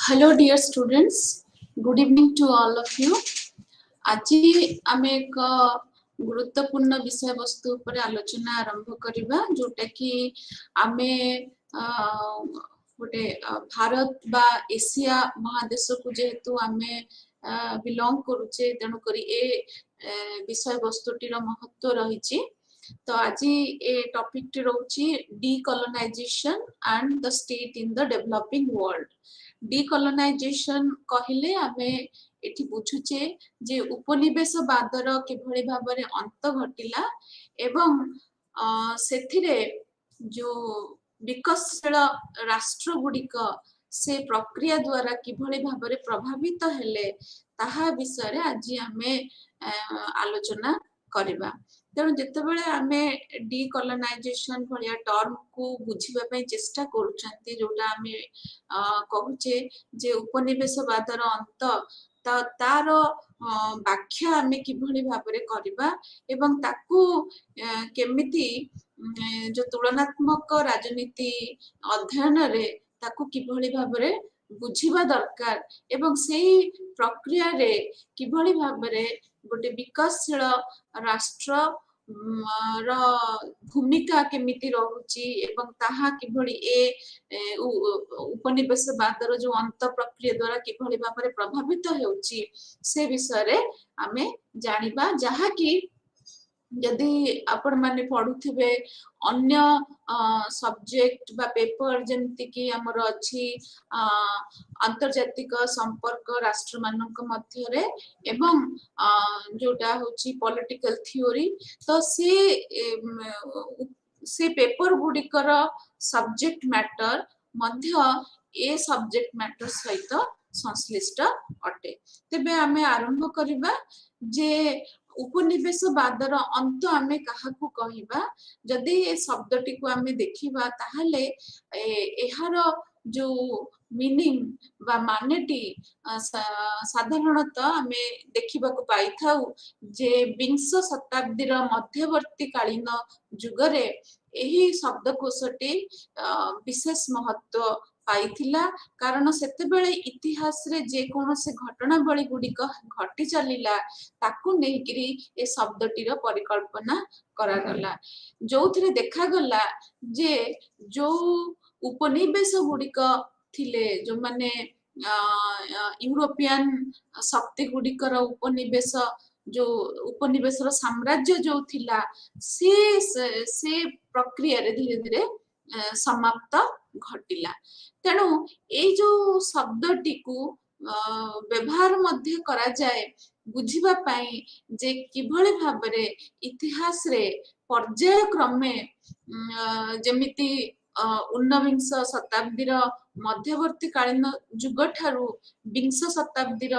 Hello dear students, good evening to all of you. आज आम एक गुरुत्वपूर्ण विषय वस्तु पर आलोचना आरंभ करिबा जोटा कि आमे गोटे भारत बा एशिया महादेश को जेहेतु आमे बिलोंग करूचे तेणु करी ए विषय वस्तुटीर महत्व रही। तो आज ए टॉपिक टी रहउची decolonization and the state in the developing world. Decolonization कहले आमे एठी बुझुचे जे उपनिवेशवादर किभଳି भाबरे अंत घटिला एवं सेथिरे जो विकसशील राष्ट्र गुड़िक से प्रक्रिया द्वारा किभଳି भाबरे प्रभावित हेले ताहा विषय आज आमे आलोचना करिबा। तेणु जितेबाला आमे डीकोलोनाइजेशन भलिया टर्म को बुझीबा चेष्टा करूछंती जोटा आमे कहूचे जे उपनिवेशवादर अंत तार व्याख्या आमे किभଳି भाबरे करिबा एवं ताकू केमिति जो तुलनात्मक राजनीति अध्ययन रे ताकू किभଳି भाबरे बुझीबा दरकार एवं सेही प्रक्रिया रे किभଳି भाबरे गोटे विकासशील राष्ट्र र भूमिका केमिति रहुची एवं ताहा किभଳି ए उपनिवेशवादर जो अंत प्रक्रिया द्वारा किभଳି भाबरे प्रभावित हेउची से विषय रे आमे जानिबा। जहा कि यदि आपण माने पढुथिबे अन्य सब्जेक्ट बा पेपर जेमति कि हमर अछि अंतर्जातिक संपर्क राष्ट्र मानक मध्य रे एवं जोटा होची पॉलिटिकल थ्योरी तो से पेपर गुडिकर सब्जेक्ट मैटर मध्य ए सब्जेक्ट मैटर सहित संश्लिष्ट अटे। तेबे आमे आरंभ करिबा जे उपनिवेशवादर अंत आमे काहाकू कहिबा। जदि ए शब्दटी को आमे देखिबा ताहले एहार जो मीनिंग बा मानेटी साधारणतः आमे देखिबा को पाई थाउ जे विंश शताब्दीर मध्यवर्ती कालीन जुगरे एही शब्दकोशटी विशेष महत्व पाइथिला कारण सेते बेले इतिहास रे जे कोनोसे घटनावली गुडिक घटी चलिला ताकू नेकिरी ए शब्दटीर परिकल्पना करा गला जोथिरे देखा गला जे जो उपनिवेश गुडिक थिले जो माने यूरोपियन शक्ति गुडिकर उपनिवेश जो उपनिवेशर साम्राज्य जो थिला से प्रक्रिया रे धीरे धीरे समाप्त घटिला। तेणु ए जो शब्दटी को व्यवहार मध्य करा जाए बुझिबा पाई जे किभଳି भाबरे इतिहास रे पर्याय क्रमे जेमिति ऊनविंश शताब्दीर मध्यवर्ती कालीन जुग ठारू विंश शताब्दीर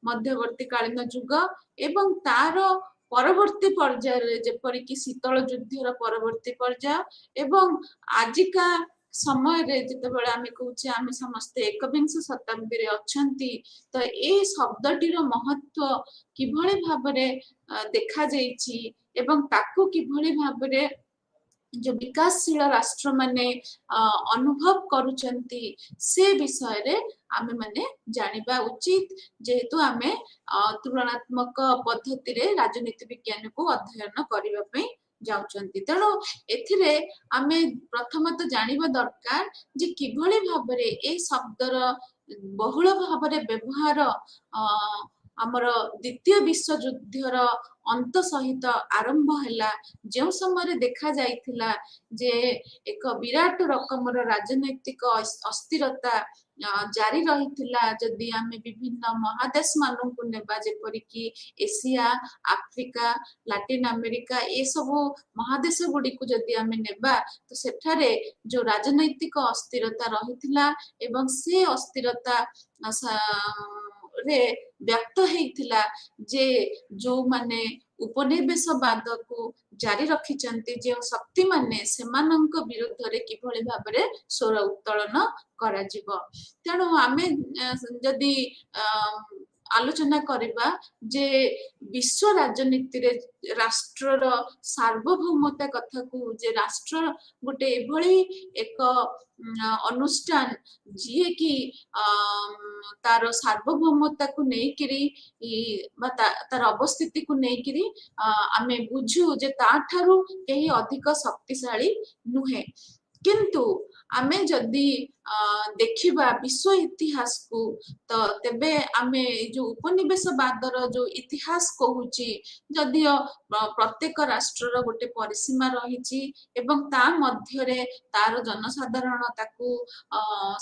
मध्यवर्ती कालीन जुग एवं तार परवर्ती पर्याय जेपरि कि शीतल युद्धर परवर्ती पर्याय एवं आजिका समय रे जितेबाला आमे कहूचे आमे समस्त एकविंश शताब्दी रे अछंती तो ए शब्दटीर महत्व किभଳି भाबरे देखा जाईची एवं ताकू किभଳି भाबरे जो विकासशील राष्ट्र माने अनुभव करूचंती से विषय रे आमे माने जानिबा उचित जेहेतु आमे तुलनात्मक पद्धति रे राजनीति विज्ञान को अध्ययन करिबा पई जाउचंती। तेणु एथिरे आमे प्रथमत जानिबा दरकार जे किभଳି भाबरे ए शब्दर बहुल भाबरे व्यवहार आमर द्वितीय विश्व युद्धर अंत सहित आरंभ हैला जो समय देखा जाइथिला जे एक विराट रकमर राजनैतिक अस्थिरता जारी रहिथिला। जदि आमे विभिन्न महादेश मानन को नेबा जेपरि कि एशिया आफ्रिका लैटिन अमेरिका ए सब महादेश गुडी को जदि आमे नेबा तो सेठारे जो राजनैतिक अस्थिरता रहिथिला एवं से अस्थिरता रे व्यक्त हेइथिला जे जो माने उपनिवेशवाद को जारी रखिचंती जे शक्ति माने सेमानंक विरुद्ध रे किभଳି भाबरे स्वर उत्तोलन करा जिवो। तेणु आमे जदि ଆଲୋଚନା କରିବା ଯେ ବିଶ୍ୱ ରାଜନୀତିରେ ରାଷ୍ଟ୍ରର ସାର୍ବଭୌମତା କଥାକୁ, ଯେ ରାଷ୍ଟ୍ର ଗୋଟେ ଏଭଳି ଏକ ଅନୁଷ୍ଠାନ ଯିଏକି ତାର ସାର୍ବଭୌମତାକୁ ନେଇକିରି ବା ତାର ଅବସ୍ଥିତିକୁ ନେଇକିରି ଆମେ ବୁଝୁ ଯେ ତାଠାରୁ କେହି ଅଧିକ ଶକ୍ତିଶାଳୀ ନୁହେଁ। କିନ୍ତୁ ଆମେ ଯଦି ଦେଖିବା ବିଶ୍ୱ ଇତିହାସକୁ, ତ ତେବେ ଆମେ ଯୋଉ ଉପନିବେଶବାଦର ଯୋଉ ଇତିହାସ କହୁଛି, ଯଦିଓ ପ୍ରତ୍ୟେକ ରାଷ୍ଟ୍ରର ଗୋଟେ ପରିସୀମା ରହିଛି ଏବଂ ତା ମଧ୍ୟରେ ତାର ଜନସାଧାରଣ ତାକୁ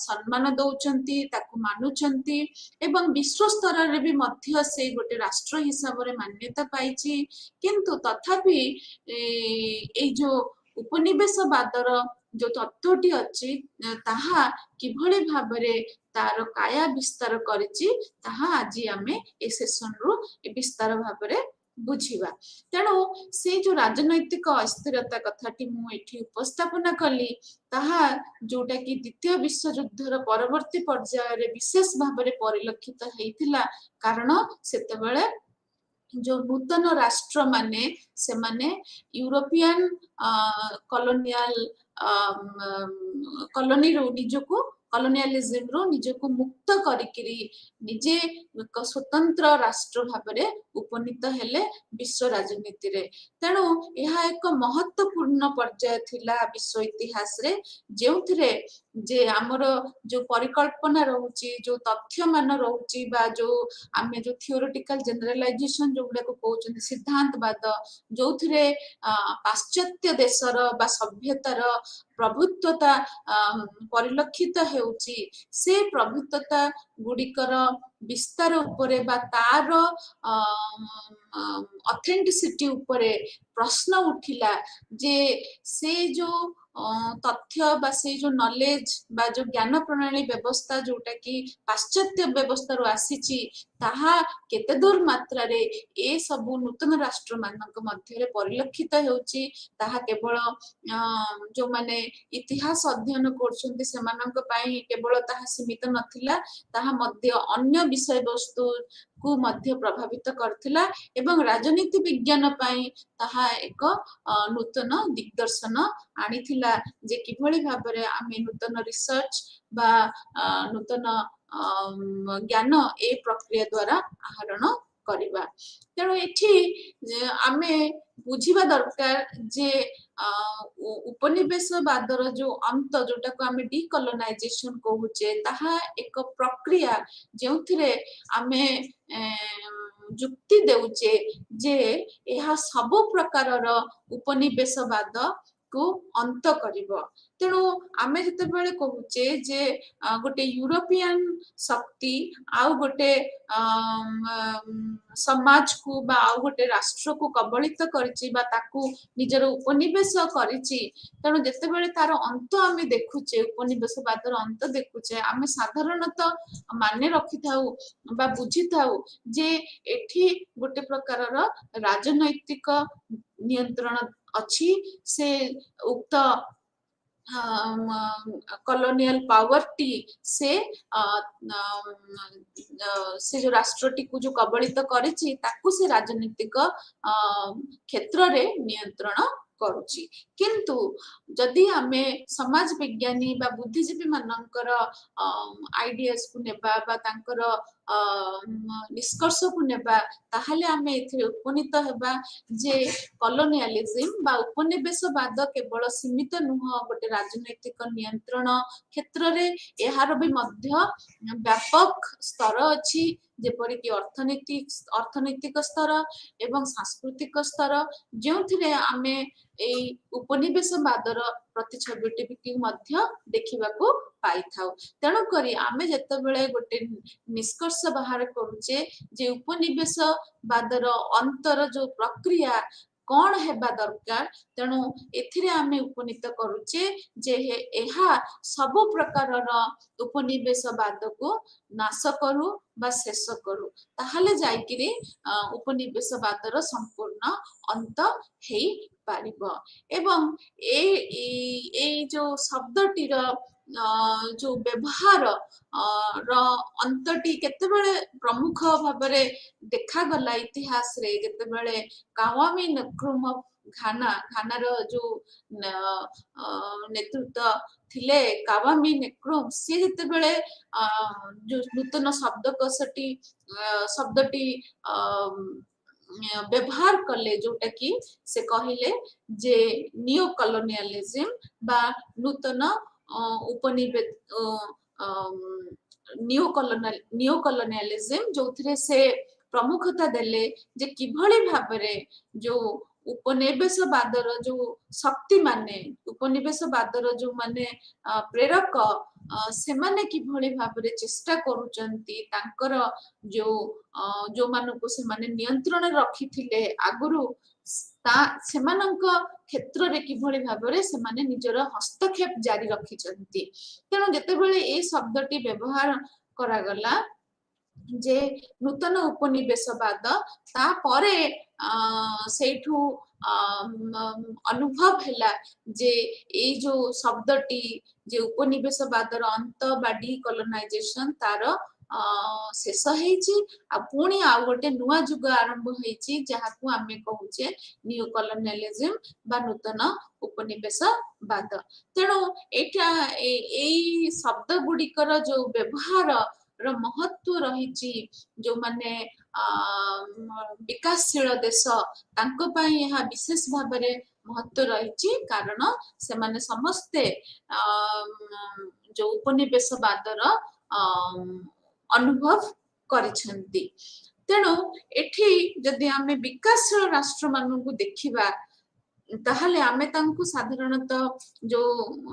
ସମ୍ମାନ ଦଉଛନ୍ତି, ତାକୁ ମାନୁଛନ୍ତି ଏବଂ ବିଶ୍ୱ ସ୍ତରରେ ବି ମଧ୍ୟ ସେ ଗୋଟେ ରାଷ୍ଟ୍ର ହିସାବରେ ମାନ୍ୟତା ପାଇଛି। କିନ୍ତୁ ତଥାପି ଏଇ ଯୋଉ ଉପନିବେଶବାଦର ଯୋଉ ତତ୍ତ୍ୱଟି ଅଛି, ତାହା କିଭଳି ଭାବରେ ତାର କାୟା ବିସ୍ତାର କରିଛି, ତାହା ଆଜି ଆମେ ଏ ସେସନରୁ ବିସ୍ତାର ଭାବରେ ବୁଝିବା। ତେଣୁ ସେ ଯୋଉ ରାଜନୈତିକ ଅସ୍ଥିରତା କଥାଟି ମୁଁ ଏଠି ଉପସ୍ଥାପନା କଲି, ତାହା ଯୋଉଟା କି ଦ୍ୱିତୀୟ ବିଶ୍ୱଯୁଦ୍ଧର ପରବର୍ତ୍ତୀ ପର୍ଯ୍ୟାୟରେ ବିଶେଷ ଭାବରେ ପରିଲକ୍ଷିତ ହେଇଥିଲା। କାରଣ ସେତେବେଳେ ଯୋଉ ନୂତନ ରାଷ୍ଟ୍ର ମାନେ ସେମାନେ ୟୁରୋପିଆନ କଲୋନିଆଲ କଲୋନୀରୁ ନିଜକୁ କଲୋନିଆଲିଜିମରୁ ନିଜକୁ ମୁକ୍ତ କରିକିରି ନିଜେ ଏକ ସ୍ୱତନ୍ତ୍ର ରାଷ୍ଟ୍ର ଭାବରେ ଉପନୀତ ହେଲେ ବିଶ୍ୱ ରାଜନୀତିରେ। ତେଣୁ ଏହା ଏକ ମହତ୍ୱପୂର୍ଣ୍ଣ ପର୍ଯ୍ୟାୟ ଥିଲା ବିଶ୍ୱ ଇତିହାସରେ, ଯେଉଁଥିରେ ଯେ ଆମର ଯୋଉ ପରିକଳ୍ପନା ରହୁଛି, ଯୋଉ ତଥ୍ୟ ମାନ ରହୁଛି, ବା ଯୋଉ ଆମେ ଯୋଉ ଥିଓରିଟିକାଲ ଜେନେରାଲାଇଜେସନ ଯୋଉଗୁଡାକୁ କହୁଛନ୍ତି ସିଦ୍ଧାନ୍ତବାଦ, ଯୋଉଥିରେ ପାଶ୍ଚାତ୍ୟ ଦେଶର ବା ସଭ୍ୟତାର ପ୍ରଭୁତ୍ୱତା ପରିଲକ୍ଷିତ ହେଉଛି, ସେ ପ୍ରଭୁତ୍ୱତା ଗୁଡ଼ିକର ବିସ୍ତାର ଉପରେ ବା ତାର ଅଥେଣ୍ଟିସିଟି ଉପରେ ପ୍ରଶ୍ନ ଉଠିଲା ଯେ ସେ ଯୋଉ ତଥ୍ୟ ବା ସେଇ ଯୋଉ ନଲେଜ ବା ଯୋଉ ଜ୍ଞାନ ପ୍ରଣାଳୀ ବ୍ୟବସ୍ଥା ଯୋଉଟା କି ପାଶ୍ଚାତ୍ୟ ବ୍ୟବସ୍ଥାରୁ ଆସିଛି, ତାହା କେତେ ଦୂର ମାତ୍ରାରେ ଏ ସବୁ ନୂତନ ରାଷ୍ଟ୍ର ମାନଙ୍କ ମଧ୍ୟରେ ପରିଲକ୍ଷିତ ହେଉଛି, ତାହା କେବଳ ଯୋଉମାନେ ଇତିହାସ ଅଧ୍ୟୟନ କରୁଛନ୍ତି ସେମାନଙ୍କ ପାଇଁ କେବଳ ତାହା ସୀମିତ ନଥିଲା, ତାହା ମଧ୍ୟ ଅନ୍ୟ ବିଷୟବସ୍ତୁ କୁ ମଧ୍ୟ ପ୍ରଭାବିତ କରିଥିଲା ଏବଂ ରାଜନୀତି ବିଜ୍ଞାନ ପାଇଁ ତାହା ଏକ ନୂତନ ଦିଗଦର୍ଶନ ଆଣିଥିଲା ଯେ କିଭଳି ଭାବରେ ଆମେ ନୂତନ ରିସର୍ଚ୍ଚ ବା ନୂତନ ଜ୍ଞାନ ଏ ପ୍ରକ୍ରିୟା ଦ୍ୱାରା ଆହରଣ କରିବା। ତେଣୁ ଏଠି ଆମେ ବୁଝିବା ଦରକାର ଯେ ଉପନିବେଶବାଦର ଯୋଉ ଅନ୍ତ, ଯୋଉଟାକୁ ଆମେ ଡିକଲୋନାଇଜେସନ କହୁଛେ, ତାହା ଏକ ପ୍ରକ୍ରିୟା ଯେଉଁଥିରେ ଆମେ ଯୁକ୍ତି ଦେଉଛେ ଯେ ଏହା ସବୁ ପ୍ରକାରର ଉପନିବେଶବାଦ କୁ ଅନ୍ତ କରିବ। ତେଣୁ ଆମେ ଯେତେବେଳେ କହୁଛେ ଯେ ଗୋଟେ ୟୁରୋପିଆନ ଶକ୍ତି ଆଉ ଗୋଟେ ସମାଜକୁ ବା ଆଉ ଗୋଟେ ରାଷ୍ଟ୍ରକୁ କବଳିତ କରିଛି ବା ତାକୁ ନିଜର ଉପନିବେଶ କରିଛି, ତେଣୁ ଯେତେବେଳେ ତାର ଅନ୍ତ ଆମେ ଦେଖୁଛେ, ଉପନିବେଶବାଦର ଅନ୍ତ ଦେଖୁଛେ, ଆମେ ସାଧାରଣତଃ ମାନେ ରଖିଥାଉ ବା ବୁଝିଥାଉ ଯେ ଏଠି ଗୋଟେ ପ୍ରକାରର ରାଜନୈତିକ ନିୟନ୍ତ୍ରଣ ଅଛି। ସେ ଉକ୍ତ କଲୋନିଆଲ ପାୱାରଟି ସେ ଯୋଉ ରାଷ୍ଟ୍ରଟିକୁ ଯୋଉ କବଳିତ କରିଛି, ତାକୁ ସେ ରାଜନୈତିକ କ୍ଷେତ୍ରରେ ନିୟନ୍ତ୍ରଣ କରୁଛି। କିନ୍ତୁ ଯଦି ଆମେ ସମାଜ ବିଜ୍ଞାନୀ ବା ବୁଦ୍ଧିଜୀବୀ ମାନଙ୍କର ଆଇଡିଆସକୁ ନେବା ବା ତାଙ୍କର ନିଷ୍କର୍ଷକୁ ନେବା, ତାହେଲେ ଆମେ ଏଥିରେ ଉପନୀତ ହେବା ଯେ କଲୋନିଆଲିଜିମ ବା ଉପନିବେଶବାଦ କେବଳ ସୀମିତ ନୁହଁ ଗୋଟେ ରାଜନୈତିକ ନିୟନ୍ତ୍ରଣ କ୍ଷେତ୍ରରେ, ଏହାର ବି ମଧ୍ୟ ବ୍ୟାପକ ସ୍ତର ଅଛି, ଯେପରିକି ଅର୍ଥନୈତିକ ସ୍ତର ଏବଂ ସାଂସ୍କୃତିକ ସ୍ତର, ଯେଉଁଥିରେ ଆମେ ଏଇ ଉପନିବେଶବାଦର ପ୍ରତିଛବିଟିକୁ ମଧ୍ୟ ଦେଖିବାକୁ ପାଇଥାଉ। ତେଣୁକରି ଆମେ ଯେତେବେଳେ ଗୋଟେ ନିଷ୍କର୍ଷ ବାହାର କରୁଛେ ଯେ ଉପନିବେଶବାଦର ଅନ୍ତର ଯୋଉ ପ୍ରକ୍ରିୟା କଣ ହେବା ଦରକାର, ତେଣୁ ଏଥିରେ ଆମେ ଉପନୀତ କରୁଛେ ଯେ ଏହା ସବୁ ପ୍ରକାରର ଉପନିବେଶବାଦକୁ ନାଶ କରୁ ବା ଶେଷ କରୁ, ତାହେଲେ ଯାଇକିରି ଉପନିବେଶବାଦର ସମ୍ପୂର୍ଣ୍ଣ ଅନ୍ତ ହେଇପାରିବ। ଏବଂ ଏଇ ଯୋଉ ଶବ୍ଦଟିର जो व्यवहार अंतटी केतेबेले प्रमुख भाबरे देखा गला इतिहास रे जेतेबेले कावामी नक्रुमह घाना रो जो नेतृत्व थिले कावामी नेक्रुम से जेतेबेले जो नूतन शब्दटी व्यवहार कले जोटा कि से कहले जे नियो कॉलोनियलिज्म बा नूतन उपनिवेद नियो कॉलोनियलिज्म जो से प्रमुखता देले जे किभଳି भाबरे जो उपनिवेशवादर जो शक्ति माने उपनिवेशवादर जो माने प्रेरक से माने किभଳି भाबरे चेष्टा करूचंती तांकर जो जो मानको से माने नियंत्रण रखिथिले आगुरु सेमानଙ୍କ କ୍ଷେତ୍ରରେ କିଭଳି ଭାବରେ ସେମାନେ ନିଜର ହସ୍ତକ୍ଷେପ ଜାରି ରଖିଛନ୍ତି ତେଣୁ ଯେତେବେଳେ ଏ ଶବ୍ଦଟି ବ୍ୟବହାର କରାଗଲା ଯେ ନୂତନ ଉପନିବେଶବାଦ ତାପରେ ସେଇଠୁ ଅନୁଭବ ହେଲା ଯେ ଏଇ ଯୋଉ ଶବ୍ଦଟି ଯେ ଉପନିବେଶବାଦର ଅନ୍ତ ବା ଡିକଲୋନାଇଜେସନ ତାର ଶେଷ ହେଇଛି ଆଉ ପୁଣି ଆଉ ଗୋଟେ ନୂଆ ଯୁଗ ଆରମ୍ଭ ହେଇଛି ଯାହାକୁ ଆମେ କହୁଛେ ନିଉ କଲୋନିଆଲିଜିମ ବା ନୂତନ ଉପନିବେଶବାଦ ତେଣୁ ଏଇଟା ଏଇ ଶବ୍ଦ ଗୁଡିକର ଯୋଉ ବ୍ୟବହାର ର महत्व रही जो माने विकासशील देश तांको पई यह विशेष भाव में महत्व रही कारण से माने समस्ते जो उपनिवेशवादर अनुभव करिसेंती तेणु एठी जदि आमे विकासशील राष्ट्र मानकु देखिबा ताहले आमे तांकु साधारणतः जो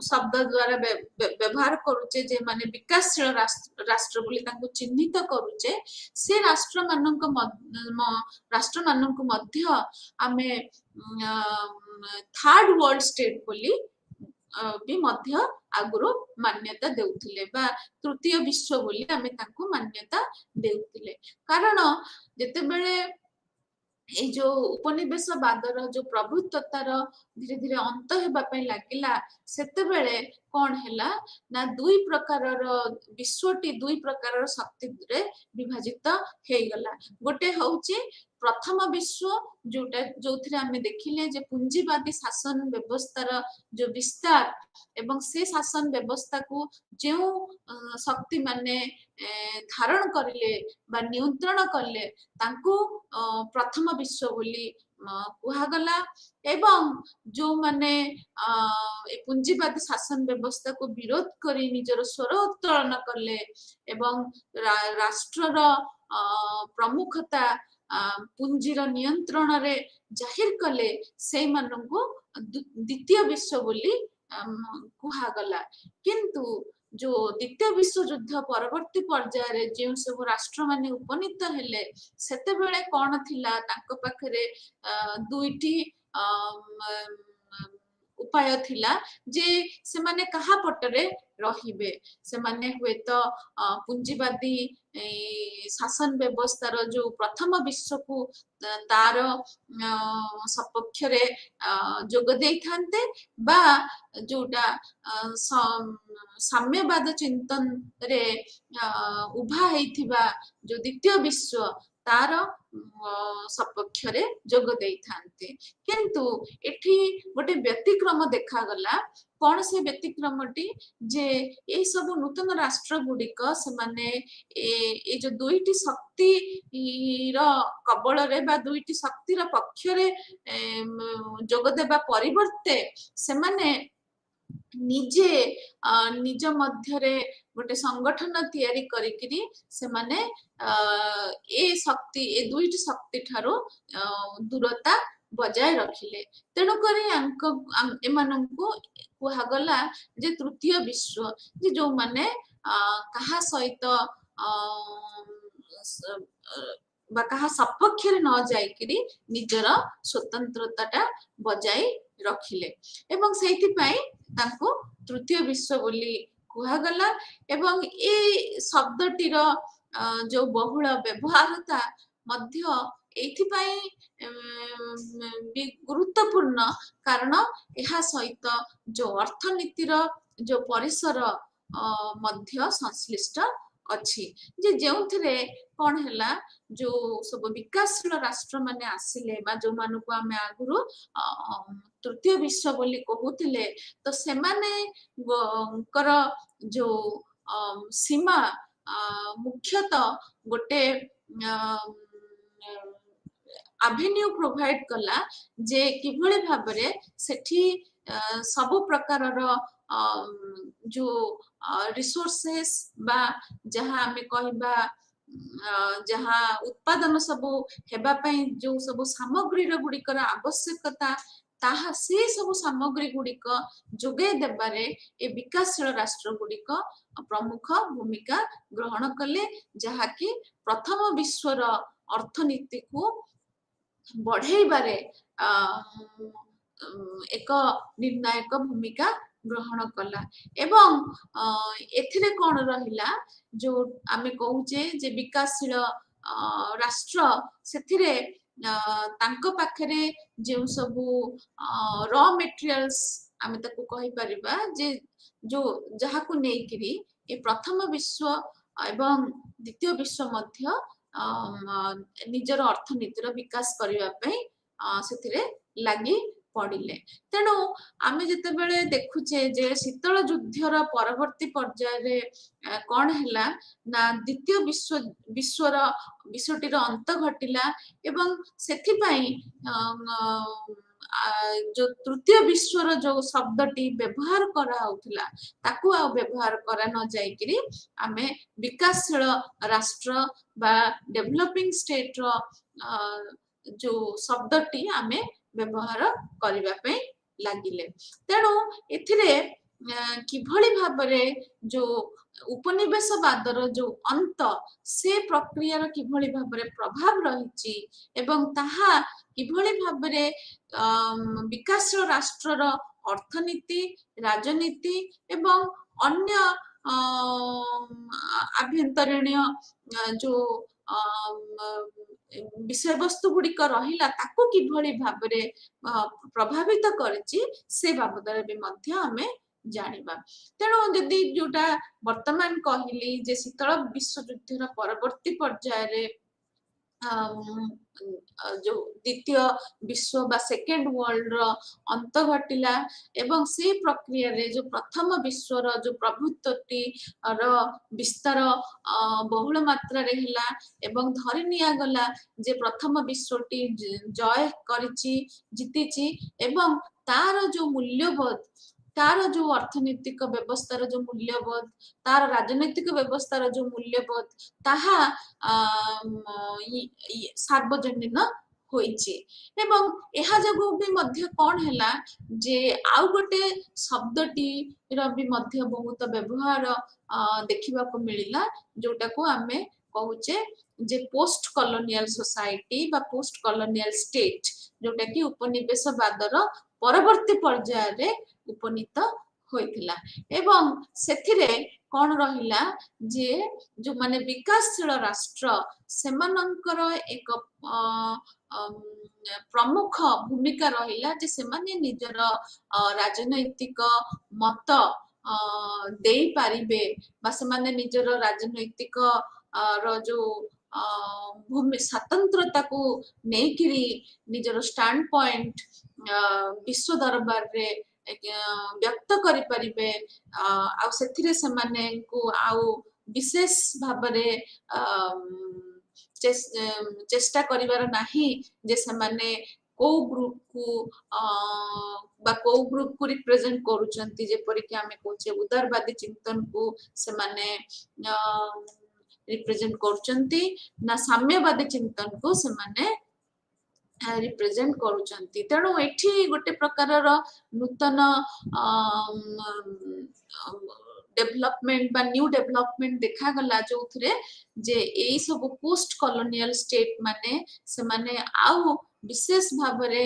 शब्द द्वारा व्यवहार करूचे जे माने विकासशील राष्ट्र बोली तांकु चिन्हित करूचे से राष्ट्र मानक मध्य आमे थर्ड वर्ल्ड स्टेट बोली भी मध्य आगुरु मान्यता देउथिले बा तृतीय विश्व बोली आमे तांकु मान्यता देउथिले कारण जेते बेले ए जो उपनिवेशवादर जो प्रभुत्वतार धीरे धीरे अंत हेबा पई लागिला सेते बेले कोन हैला ना दुई प्रकारर विश्वटी दुई प्रकारर शक्ति रे विभाजित हेई गला गोटे होउची प्रथम विश्व जोटा जोथिरे आमे देखिले जे पूंजीवादी शासन व्यवस्थार जो विस्तार एवं से शासन व्यवस्था को जो शक्ति माने धारण करले बा नियंत्रण करले तांको प्रथम विश्व बोली कुहागला एवं जो माने पूंजीवादी शासन व्यवस्था को विरोध करी निजर स्वर उत्तोलन करले एवं राष्ट्रर प्रमुखता पुंजीर नियंत्रण रे जाहिर कले से माननको द्वितीय विश्व बोली कुहागला किंतु जो द्वितीय विश्व युद्ध परवर्ती पर्याय जो सब राष्ट्र माने उपनीत हेले सेते बेले कोन थिला तांको पाखरे दुईटी उपाय थिला जे से माने कहा पटरे रहिबे से माने हुए तो पूंजीवादी शासन व्यवस्थार जो प्रथम विश्व को तार सपक्ष रे जोग देई थांते बा जोटा साम्यवाद चिंतन रे उभा हेइथिबा जो द्वितीय विश्व तार सपक्ष रे जोग देई थांते किंतु एठी गोटे व्यतिक्रम देखा गला कौन से व्यतिक्रमटी जे ए सब नूतन राष्ट्र गुड़िक से माने ए जो दुईटी शक्ति रो कबल रे बा दुईटी शक्ति रो पक्ष रे जोग देबा परिवर्ते से माने निजे निज मध्यरे गोटे संगठन तैयारी करिकरी से माने ए शक्ति ए दुईटी शक्ति ठारो दूरता बजाय रखिले तेणु करी एमानंको कुहागला जे तृतीय विश्व जे जो माने कहा सहित बा कहा सपक्ष रे न जायकरी निजर स्वतंत्रताटा बजाय रखिले एवं सेति पई तांको तृतीय विश्व बोली कुहागला एवं ए शब्दटीर जो बहुल व्यवहारता मध्य एथिपाई गुरुत्वपूर्ण कारण यह सहित जो अर्थनीतिर जो परिसर मध्य संश्लिष्ट अच्छी जे जोंथिरे कौन हैला जो सब विकासशील राष्ट्र माने आसिले बा जो मानको आमे आगुरु तृतीय विश्व बोली कहूतिले तो सेमाने कर जो सीमा मुख्यतः गोटे एवेन्यू प्रोवाइड कला जे किभଳି भाबरे सेठी सब प्रकारर जो रिसोर्सेस बा जहाँ आमे कहबा जहाँ उत्पादन सब हेबा पई जो सब सामग्री गुड़िकर आवश्यकता ताहा से सब सामग्री गुड़िक जोगे देबारे ए विकासशील राष्ट्र गुड़िक प्रमुख भूमिका ग्रहण कले जहाँकि प्रथम विश्वर अर्थनीति को बढ़ाइबारे एक निर्णायक भूमिका ग्रहण कला एवं एथिरे कौन रहिला जो आमे कहूचे जे विकासशील राष्ट्र सेथिरे तांको पाखरे जे सबु रॉ मटेरियल्स आमे ताको कहि परिबा जे जो जहा को नेकिरी ए प्रथम विश्व एवं द्वितीय विश्व मध्य निजर अर्थनीतिर विकास करबा पई सेथिरे लागि पड़िले तेणु आमे जते बेले देखुचे जे शीतल युद्धर परवर्ती पर्याय कौन हैला ना द्वितीय विश्वर विश्वटीर अंत घटिला एवं सेथि पई जो तृतीय विश्वर जो शब्दटी व्यवहार करा होउथिला ताकू आ व्यवहार करा न जायकिरी आमे विकासशील राष्ट्र बा डेवलपिंग स्टेट रो जो शब्दटी आमे व्यवहार करिबा पे लागिले तेणु एथिरे किभଳି भाबरे जो उपनिवेशवादर जो अंत से प्रक्रियार किभଳି भाबरे प्रभाव रहिछि एवं ताहा किभଳି भाबरे विकासशील राष्ट्रर अर्थनीति राजनीति एवं अन्य आभ्यंतरीण जो विषय वस्तु गुड़िक रहिला ताकू किभଳି भाबरे प्रभावित करछि से बाबदरे भी मध्य हमें जानिबा तेणु यदि जोटा वर्तमान कहली जे शीतल विश्व युद्धर परवर्ती पर्याय जो द्वितीय विश्व बा सेकेंड वर्ल्ड रो अंत घटिला एवं से प्रक्रिया रे जो प्रथम विश्व रो जो प्रभुत्वटी रो विस्तार बहुल मात्रा रे हिला एवं धरि निया गला जे प्रथम विश्वटी जय करिछि जितिछि एवं तार जो मूल्यबोध तार जो अर्थनीतिक व्यवस्थार जो मूल्यबोध तार राजनीतिक व्यवस्थार जो मूल्यबोध ताहा सार्वजनीन होइछि एवं एहा जगो भी मध्य कौन हैला जे आउ गोटे शब्दटी रो भी मध्य बहुत व्यवहार देखिबा को मिलिला जोटा को आमे कहूचे जे पोस्ट कॉलोनियल सोसाइटी बा पोस्ट कॉलोनियल स्टेट जोटा कि उपनिवेशवादर परवर्ती पर्याय रे उपनीत होइथिला एवं सेथिरे कौन रहिला जे जो माने विकासशील राष्ट्र सेमानंकर एक प्रमुख भूमिका रहिला जे सेमाने निजर राजनैतिक मत देई पारिबे बा सेमाने निजर राजनैतिक रो जो भूमि स्वतंत्रता को नेकिरी निजर स्टैंड पॉइंट विश्व दरबार रे व्यक्त करि परिबे आ सेथिरे सेमाने को आउ विशेष भाबरे चेष्टा करिवार नाही जे सेमाने को ग्रुप को बा को ग्रुप को रिप्रेजेंट करूचंती जे परि कि आमे कोचे उदारवादी चिंतन को सेमाने रिप्रेजेंट करूचंती ना साम्यवादी चिंतन को सेमाने रिप्रेजेंट करूचंती तेणु एठी गोटे प्रकारर नूतन डेवलपमेंट बा न्यू डेवलपमेंट देखा गला जो थरे जे एई सब पोस्ट कॉलोनियल स्टेट माने से माने आउ विशेष भाबरे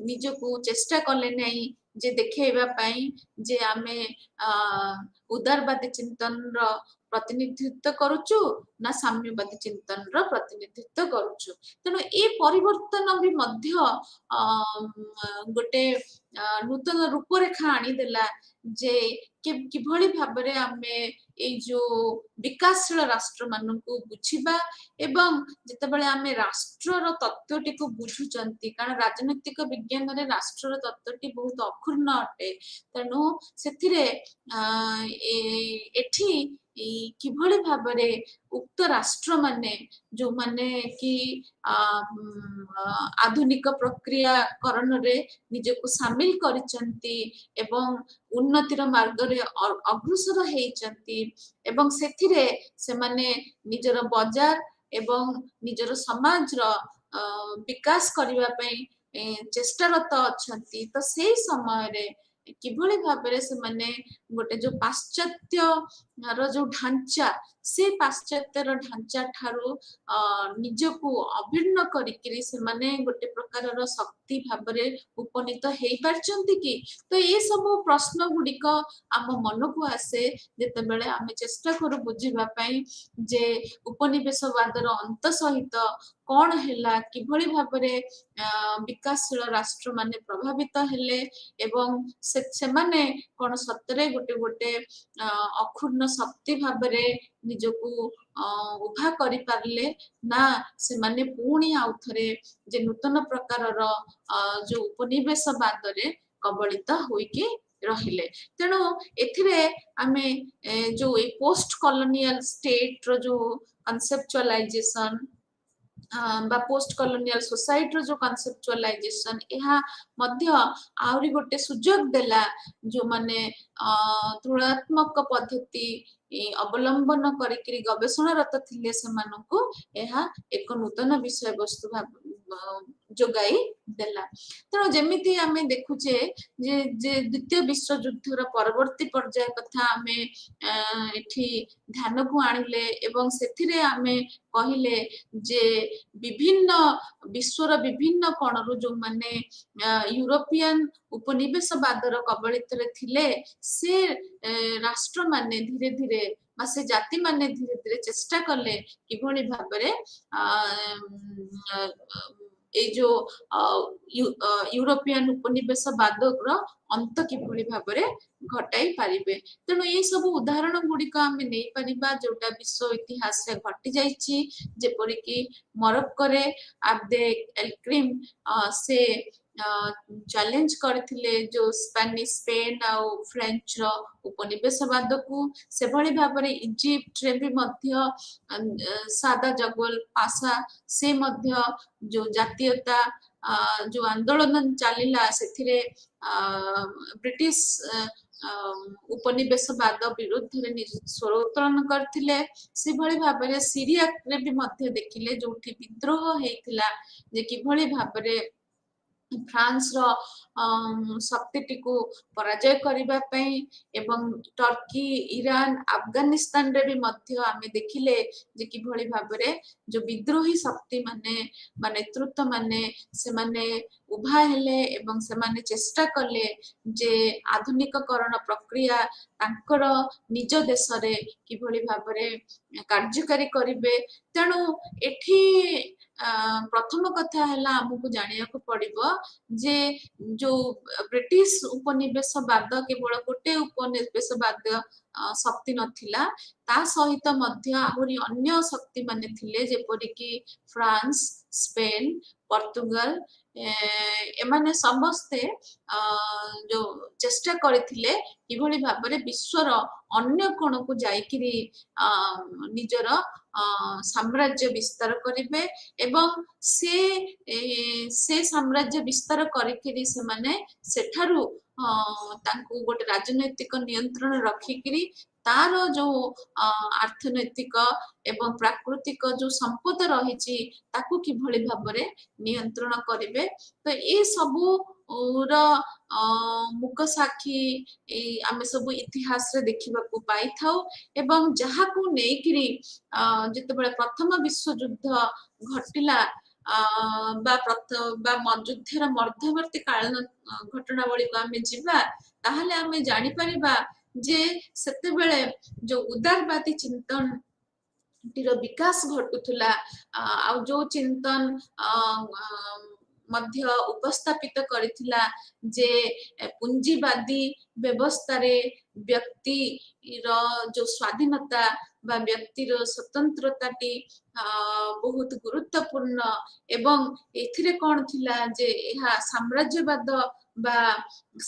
निजको चेष्टा कले नै जे देखेबा पई जे आमे उदारवादी चिंतन रो प्रतिनिधित्व करूचु ନା ସାମ୍ୟବାଦୀ ଚିନ୍ତନର ପ୍ରତିନିଧିତ୍ୱ କରୁଛୁ। ତେଣୁ ଏ ପରିବର୍ତ୍ତନ ବି ମଧ୍ୟ ଗୋଟେ ନୂତନ ରୂପରେଖା ଆଣିଦେଲା ଯେ କିଭଳି ଭାବରେ ଆମେ ଏଇ ଯୋଉ ବିକାଶଶୀଳ ରାଷ୍ଟ୍ର ମାନଙ୍କୁ ବୁଝିବା ଏବଂ ଯେତେବେଳେ ଆମେ ରାଷ୍ଟ୍ରର ତତ୍ତ୍ୱଟିକୁ ବୁଝୁଛନ୍ତି, କାରଣ ରାଜନୈତିକ ବିଜ୍ଞାନରେ ରାଷ୍ଟ୍ରର ତତ୍ତ୍ୱଟି ବହୁତ ଅକ୍ଷୁର୍ଣ୍ଣ ଅଟେ। ତେଣୁ ସେଥିରେ ଏଠି କିଭଳି ଭାବରେ ଉକ୍ତ ରାଷ୍ଟ୍ର ମାନେ ଯୋଉମାନେ କି ଆଧୁନିକ ପ୍ରକ୍ରିୟାକରଣରେ ନିଜକୁ ସାମିଲ କରିଛନ୍ତି ଏବଂ ଉନ୍ନତିର ମାର୍ଗରେ ଅଗ୍ରସର ହେଇଛନ୍ତି ଏବଂ ସେଥିରେ ସେମାନେ ନିଜର ବଜାର ଏବଂ ନିଜର ସମାଜର ବିକାଶ କରିବା ପାଇଁ ଚେଷ୍ଟାରତ ଅଛନ୍ତି। ତ ସେଇ ସମୟରେ କିଭଳି ଭାବରେ ସେମାନେ ଗୋଟେ ଯୋଉ ପାଶ୍ଚାତ୍ୟର ଯୋଉ ଢାଞ୍ଚା, ସେ ପାଶ୍ଚାତ୍ୟର ଢାଞ୍ଚା ଠାରୁ ନିଜକୁ ଅଭିନ୍ନ କରିକିରି ସେମାନେ ଗୋଟେ ପ୍ରକାରର ଶକ୍ତି ଭାବରେ ଉପନୀତ ହେଇପାରିଛନ୍ତି କି? ତ ଏ ସବୁ ପ୍ରଶ୍ନ ଗୁଡିକ ଆମ ମନକୁ ଆସେ ଯେତେବେଳେ ଆମେ ଚେଷ୍ଟା କରୁ ବୁଝିବା ପାଇଁ ଯେ ଉପନିବେଶବାଦର ଅନ୍ତ ସହିତ କଣ ହେଲା, କିଭଳି ଭାବରେ ବିକାଶଶୀଳ ରାଷ୍ଟ୍ର ମାନେ ପ୍ରଭାବିତ ହେଲେ ଏବଂ ସେମାନେ କଣ ସତରେ ଗୋଟେ ଗୋଟେ ଅକ୍ଷୁର୍ଣ୍ଣ ଶକ୍ତି ଭାବରେ ନିଜକୁ ଉଭା କରିପାରିଲେ, ନା ସେମାନେ ପୁଣି ଆଉଥରେ ଯେ ନୂତନ ପ୍ରକାରର ଯୋଉ ଉପନିବେଶବାଦରେ କବଳିତ ହୋଇକି ରହିଲେ। ତେଣୁ ଏଥିରେ ଆମେ ଯୋଉ ଏ ପୋଷ୍ଟ କଲୋନିଆଲ ଷ୍ଟେଟ ର ଯୋଉ କନସେପଚୁଆଲାଇଜେସନ ବା ପୋଷ୍ଟ କଲୋନିଆଲ ସୋସାଇଟିର ଯୋଉ କନସେପଚୁଆଲାଇଜେସନ, ଏହା ମଧ୍ୟ ଆହୁରି ଗୋଟେ ସୁଯୋଗ ଦେଲା ଯୋଉମାନେ ତୁଳନାତ୍ମକ ପଦ୍ଧତି ଅବଲମ୍ବନ କରିକିରି ଗବେଷଣାରତ ଥିଲେ ସେମାନଙ୍କୁ ଏହା ଏକ ନୂତନ ବିଷୟବସ୍ତୁ ଯୋଗାଇ ଦେଲା। ତେଣୁ ଯେମିତି ଆମେ ଦେଖୁଛେ ଯେ ଦ୍ୱିତୀୟ ବିଶ୍ୱଯୁଦ୍ଧର ପରବର୍ତ୍ତୀ ପର୍ଯ୍ୟାୟ କଥା ଆମେ ଏଠି ଧ୍ୟାନକୁ ଆଣିଲେ ଏବଂ ସେଥିରେ ଆମେ କହିଲେ ଯେ ବିଭିନ୍ନ ବିଶ୍ୱର ବିଭିନ୍ନ କୋଣରୁ ଯୋଉମାନେ ୟୁରୋପିଆନ ଉପନିବେଶବାଦର କବଳିତରେ ଥିଲେ, ସେ ରାଷ୍ଟ୍ରମାନେ ଧୀରେ ଧୀରେ ବା ସେ ଜାତି ମାନେ ଧୀରେ ଧୀରେ ଚେଷ୍ଟା କଲେ କିଭଳି ଭାବରେ ଏଇ ଯୋଉ ୟୁରୋପିଆନ ଉପନିବେଶବାଦର ଅନ୍ତ କିଭଳି ଭାବରେ ଘଟାଇ ପାରିବେ। ତେଣୁ ଏଇ ସବୁ ଉଦାହରଣ ଗୁଡିକ ଆମେ ନେଇପାରିବା ଯୋଉଟା ବିଶ୍ୱ ଇତିହାସରେ ଘଟି ଯାଇଛି। ଯେପରିକି ମରକ୍କୋରେ ଆବ୍ଦେ ଏଲକ୍ରିମ ସେ ଚ୍ୟାଲେଞ୍ଜ କରିଥିଲେ ଯୋଉ ସ୍ପେନ ଆଉ ଫ୍ରେଞ୍ଚର ଉପନିବେଶବାଦକୁ। ସେଭଳି ଭାବରେ ଇଜିପ୍ଟରେ ବି ମଧ୍ୟ ସାଦା ଜଗୋଲ ପାସା ସେ ମଧ୍ୟ ଯୋଉ ଜାତୀୟତା ଯୋଉ ଆନ୍ଦୋଳନ ଚାଲିଲା, ସେଥିରେ ବ୍ରିଟିଶ ଉପନିବେଶବାଦ ବିରୁଦ୍ଧରେ ସ୍ୱର ଉତ୍ତୋଳନ କରିଥିଲେ। ସେଭଳି ଭାବରେ ସିରିଆରେ ବି ମଧ୍ୟ ଦେଖିଲେ ଯୋଉଠି ବିଦ୍ରୋହ ହେଇଥିଲା ଯେ କିଭଳି ଭାବରେ ଫ୍ରାନ୍ସର ଶକ୍ତିଟିକୁ ପରାଜୟ କରିବା ପାଇଁ ଏବଂ ଟର୍କି, ଇରାନ, ଆଫଗାନିସ୍ତାନରେ ବି ମଧ୍ୟ ଆମେ ଦେଖିଲେ ଯେ କିଭଳି ଭାବରେ ଯୋଉ ବିଦ୍ରୋହୀ ଶକ୍ତି ମାନେ ବା ନେତୃତ୍ୱ ମାନେ ସେମାନେ ଉଭା ହେଲେ ଏବଂ ସେମାନେ ଚେଷ୍ଟା କଲେ ଯେ ଆଧୁନିକକରଣ ପ୍ରକ୍ରିୟା ତାଙ୍କର ନିଜ ଦେଶରେ କିଭଳି ଭାବରେ କାର୍ଯ୍ୟକାରୀ କରିବେ। ତେଣୁ ଏଠି ପ୍ରଥମ କଥା ହେଲା ଆମକୁ ଜାଣିବାକୁ ପଡିବ ଯେ ଯୋଉ ବ୍ରିଟିଶ ଉପନିବେଶବାଦ କେବଳ ଗୋଟେ ଉପନିବେଶବାଦ ଶକ୍ତି ନଥିଲା, ତା ସହିତ ମଧ୍ୟ ଆହୁରି ଅନ୍ୟ ଶକ୍ତି ମାନେ ଥିଲେ ଯେପରିକି ଫ୍ରାନ୍ସ, ସ୍ପେନ, ପର୍ତ୍ତୁଗାଲ। ଏମାନେ ସମସ୍ତେ ଯୋଉ ଚେଷ୍ଟା କରିଥିଲେ କିଭଳି ଭାବରେ ବିଶ୍ୱର ଅନ୍ୟ କୋଣକୁ ଯାଇକିରି ନିଜର ସାମ୍ରାଜ୍ୟ ବିସ୍ତାର କରିବେ ଏବଂ ସେ ସାମ୍ରାଜ୍ୟ ବିସ୍ତାର କରିକିରି ସେମାନେ ସେଠାରୁ ତାଙ୍କୁ ଗୋଟେ ରାଜନୈତିକ ନିୟନ୍ତ୍ରଣ ରଖିକିରି ତାର ଯୋଉ ଅର୍ଥନୈତିକ ଏବଂ ପ୍ରାକୃତିକ ଯୋଉ ସମ୍ପଦ ରହିଛି ତାକୁ କିଭଳି ଭାବରେ ନିୟନ୍ତ୍ରଣ କରିବେ। ତ ଏ ସବୁ ର ମୁକ ସାକ୍ଷୀ ଆମେ ସବୁ ଇତିହାସରେ ଦେଖିବାକୁ ପାଇଥାଉ ଏବଂ ଯାହାକୁ ନେଇକିରି ଯେତେବେଳେ ପ୍ରଥମ ବିଶ୍ୱଯୁଦ୍ଧ ଘଟିଲା ବା ଯୁଦ୍ଧର ମଧ୍ୟବର୍ତ୍ତୀ କାଳୀନ ଘଟଣାବଳୀକୁ ଆମେ ଯିବା, ତାହେଲେ ଆମେ ଜାଣିପାରିବା ଯେ ସେତେବେଳେ ଯୋଉ ଉଦାରବାଦୀ ଚିନ୍ତନ टीर विकास घटुला आ जो चिंतन मध्य उपस्थापित करथिला जे पुंजीवादी व्यवस्था रे व्यक्ति रो जो स्वाधीनता बा व्यक्ति रो स्वतंत्रताटी बहुत गुरुत्वपूर्ण एवं एथिरे कोन थिला जे एहा साम्राज्यवाद बा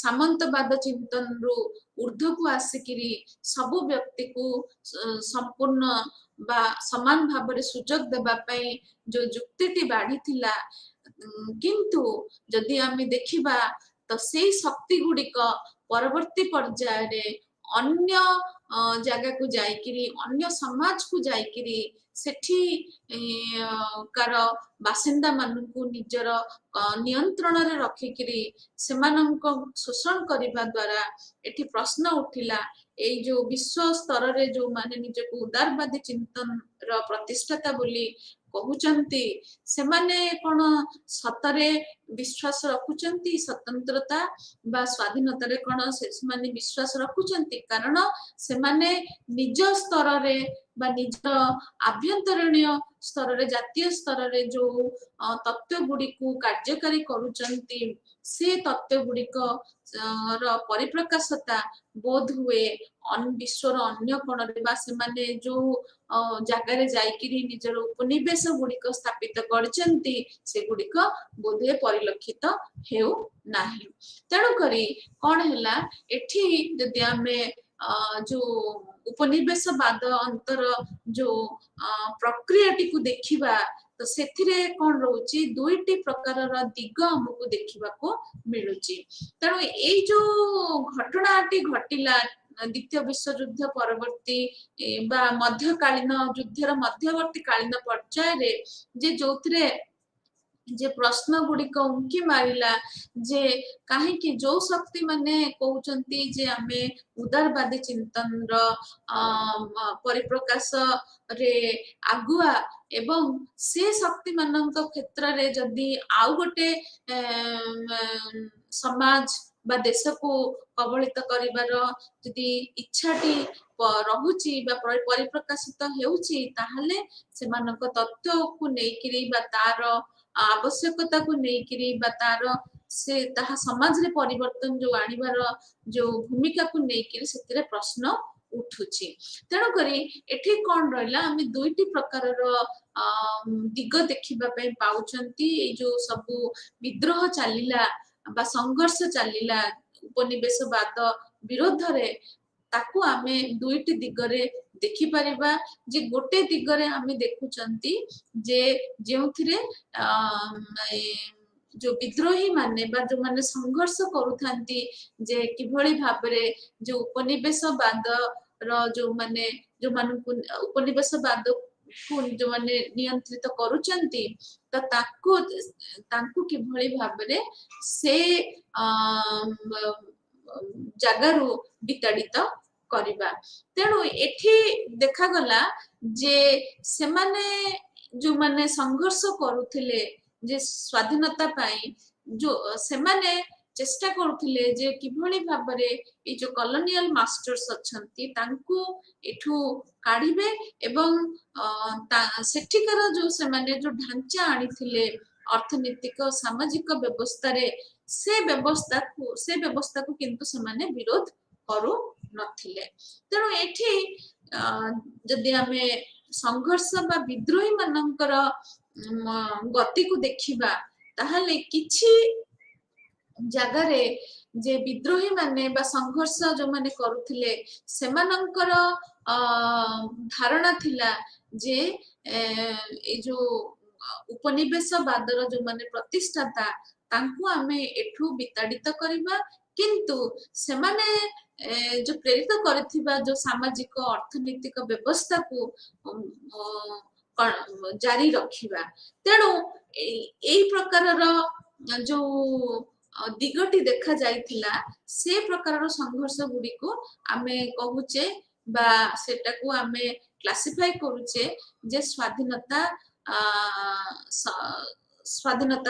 सामंतवाद चिंतन रु ऊर्ध्व को आसिकिरी सबु व्यक्ति को संपूर्ण बा समान भाव सुजोग देबा पई जो जुक्तिटी बाढ़ी थिला किंतु जदि आमे देखिबा तो सेई शक्ति गुड़िक परवर्ती पर्याय रे अन्य जगह को जाइकिरी अन्य समाज को जाइकिरी सेठी कार बासिंदा मानकु निजर नियंत्रण रे रखिकिरी सेमानंक शोषण करिबा द्वारा एठी प्रश्न उठिला एई जो विश्व स्तर रे जो माने निजको उदारवादी चिंतन र प्रतिष्ठाता बोली कहउचंती सेमाने कोन सतरे विश्वास रखुचंती स्वतंत्रता बा स्वाधीनता रे कोन सेमाने विश्वास रखुचंती कारण सेमाने निज स्तर रे बा निज आभ्यंतरणीय स्तर रे जातीय स्तर रे जो तत्व गुडी को कार्यकारी करूचंती से तत्व गुडी को र परिप्रकाशता बोध हुए विश्वर अन्य कोण रे बा सेमाने जो जगह रे जाइकिरी निजर उपनिवेश गुड़िक स्थापित करचंती से गुड़िक बोधे परिलक्षित हेउ नाही तेणु करी कोन हैला एठी जदि आमे जो उपनिवेशवाद अंतर जो प्रक्रियाटी को देखिबा तो सेथिरे कोन रहउची दुईटी प्रकारर दिग हमकु देखिबा को मिलुची तेणु एई जो घटनाटी घटिला द्वितीय विश्व युद्ध परवर्ती बा मध्यकालीन युद्धर मध्यवर्ती कालीन पर्याय रे जे जोथरे जे प्रश्न गुड़िक उंकी मारिला जे कहीं कि जो शक्ति माने कहउचंती जे आमे उदारवादी चिंतन रो परिप्रकाश रे आगुआ एवं से शक्ति मानक क्षेत्र रे जदी आउ गोटे समाज बा देश को कबलित करिवार जदी इच्छाटी रहुची बा परिप्रकाशित हेउची ताहले सेमानक तत्व को नेकिरी बा तार आवश्यकता को नेकिरी बा तार से ताहा समाज रे परिवर्तन जो आनिबार जो भूमिका को नेकिरी सेतिरे प्रश्न उठुची तेणु करी एठी कोन रहला आमे दुईटी प्रकार रो दिग देखिबा पई पाउचंती ए जो सब विद्रोह चलिला बा संघर्ष चलिला उपनिवेशवाद विरोध रे ताकू आमे दुईटी दिगरे देखि परिबा जे गोटे दिगरे आमे देखुचंती जे जेउथिरे जो विद्रोही माने बा जो माने संघर्ष करूथांती जे किभଳି भाबरे जो उपनिवेशवाद रो जो माने जो मानकु उपनिवेशवाद को जो माने नियंत्रित करूचंती तो ताकू किभଳି भाबरे से जगारू विताड़ित करिबा तेणु एठी देखा गला जे सेमाने जो माने संघर्ष करूथिले जे स्वाधीनता पाई जो सेमाने चेष्टा करूथिले जे किभଳି भाबरे ए जो कॉलोनियल मास्टर्स अछंती तांकू एठू काढिबे एवं सेठिकर जो सेमाने जो ढांचा आनिथिले अर्थनैतिक सामाजिक व्यवस्था रे से व्यवस्था को किंतु सेमाने विरोध करू नथिले तेणु एठी जदि आमे संघर्ष बा विद्रोही मानकर गति को देखिबा ताहले किछि जगह जे विद्रोही माने बा संघर्ष जो माने करूथिले सेमानकर धारणा थिला जे ए जो उपनिवेशवादर जो माने प्रतिष्ठाता तांकू आमे एठू विताड़ित करिबा किंतु सेमाने जो प्रेरित करथिबा जो सामाजिक अर्थनैतिक व्यवस्था को जारी रखिबा तेणु एई प्रकारर जो दिगटी देखा जाइथिला से प्रकारर संघर्ष गुडी को आमे कहूचे बा सेटा को आमे क्लासिफाई करूचे जे स्वाधीनता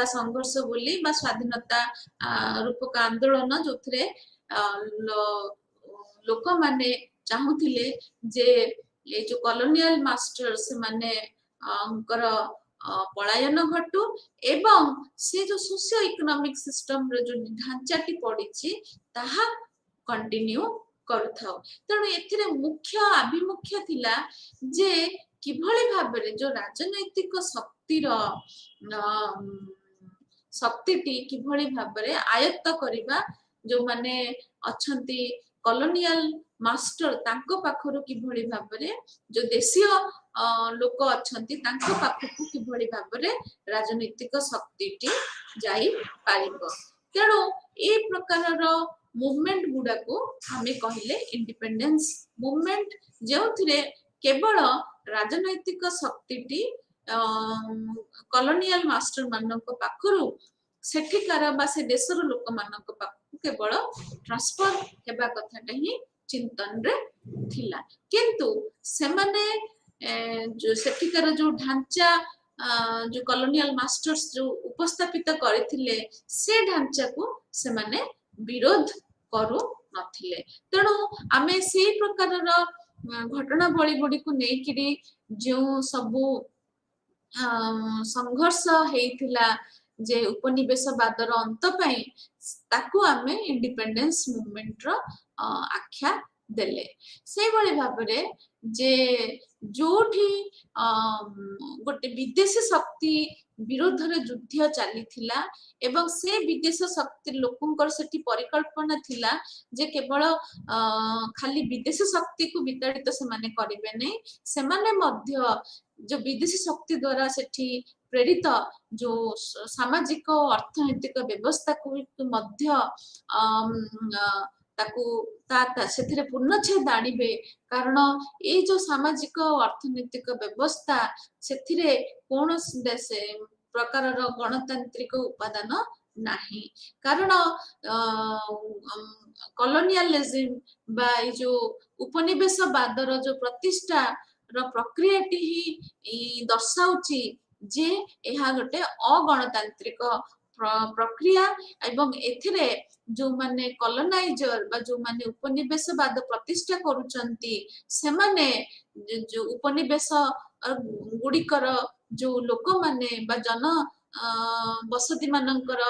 संघर्ष बोली बा स्वाधीनता रूपक आंदोलन जोथरे लोक माने चाहुथिले जे ये जो कॉलोनियल मास्टर से माने पलायन घटू एवं से जो सोशियो इकोनॉमिक सिस्टम रे जो ढांचाटी पड़ी ताहा कंटिन्यू करूथाउ। तेणु एथिरे मुख्य आभिमुख्य थिला जे किभଳି भाबरे जो राजनैतिक शक्तिर शक्तिटी किभଳି भाबरे आयत्त करिबा जो माने अछंती कॉलोनियल मास्टर तांको पाखरु किभଳି भाबरे जो देशीय लोक अछंती तांको पाखकु किभଳି भाबरे राजनैतिक शक्तिटी जाई पारिबो। तेणु ए प्रकारर मूवमेंट गुडा को हमें कहले इंडिपेंडेंस मूवमेंट जो केवल राजनैतिक शक्तिटी कॉलोनियल मास्टर मानक पाखरु सेठिकार बा से देशर लोक मानक पाखरु केवल ट्रांसफर हेबा कथाटा ही चिंतन रे थिला किंतु से माने जो सेठिकार जो ढांचा जो कॉलोनियल मास्टर्स जो उपस्थापित करथिले से ढांचा को से माने विरोध करू नथिले। तेणु आमे से प्रकारर घटना बळी बळी को नेकिरी जो सबु संघर्ष हेइथिला जे उपनिवेशवादर अंत पई ताकू आमे इंडिपेंडेंस मूवमेंट रो आख्या देले। से बळी भाबरे जे जोठी गोटे विदेशी शक्ति विरोध रे युद्ध चली एवं से विदेश शक्ति लोकंकर सेठी परिकल्पना थिला जे केवल खाली विदेशी शक्ति को विताड़ित से माने करिवे नै से माने मध्य जो विदेशी शक्ति द्वारा सेठी प्रेरित जो सामाजिक अर्थनैतिक व्यवस्था को मध्य ताकू से पूर्णछेद आनिबे कारण ये जो सामाजिक अर्थनैतिक व्यवस्था से कौन प्रकार गणतांत्रिक उपादान नाही कारण कॉलोनियलिज्म बा जो उपनिवेशवादर जो प्रतिष्ठा प्रक्रियाटी ही दर्शाउची जे यह गोटे अगणतांत्रिक प्रक्रिया एवं एथिरे जो माने कॉलोनाइजर बा जो माने उपनिवेशवाद प्रतिष्ठा करूचंती से माने जो उपनिवेश गुड़िकर जो लोक माने बा जन बसती मानकर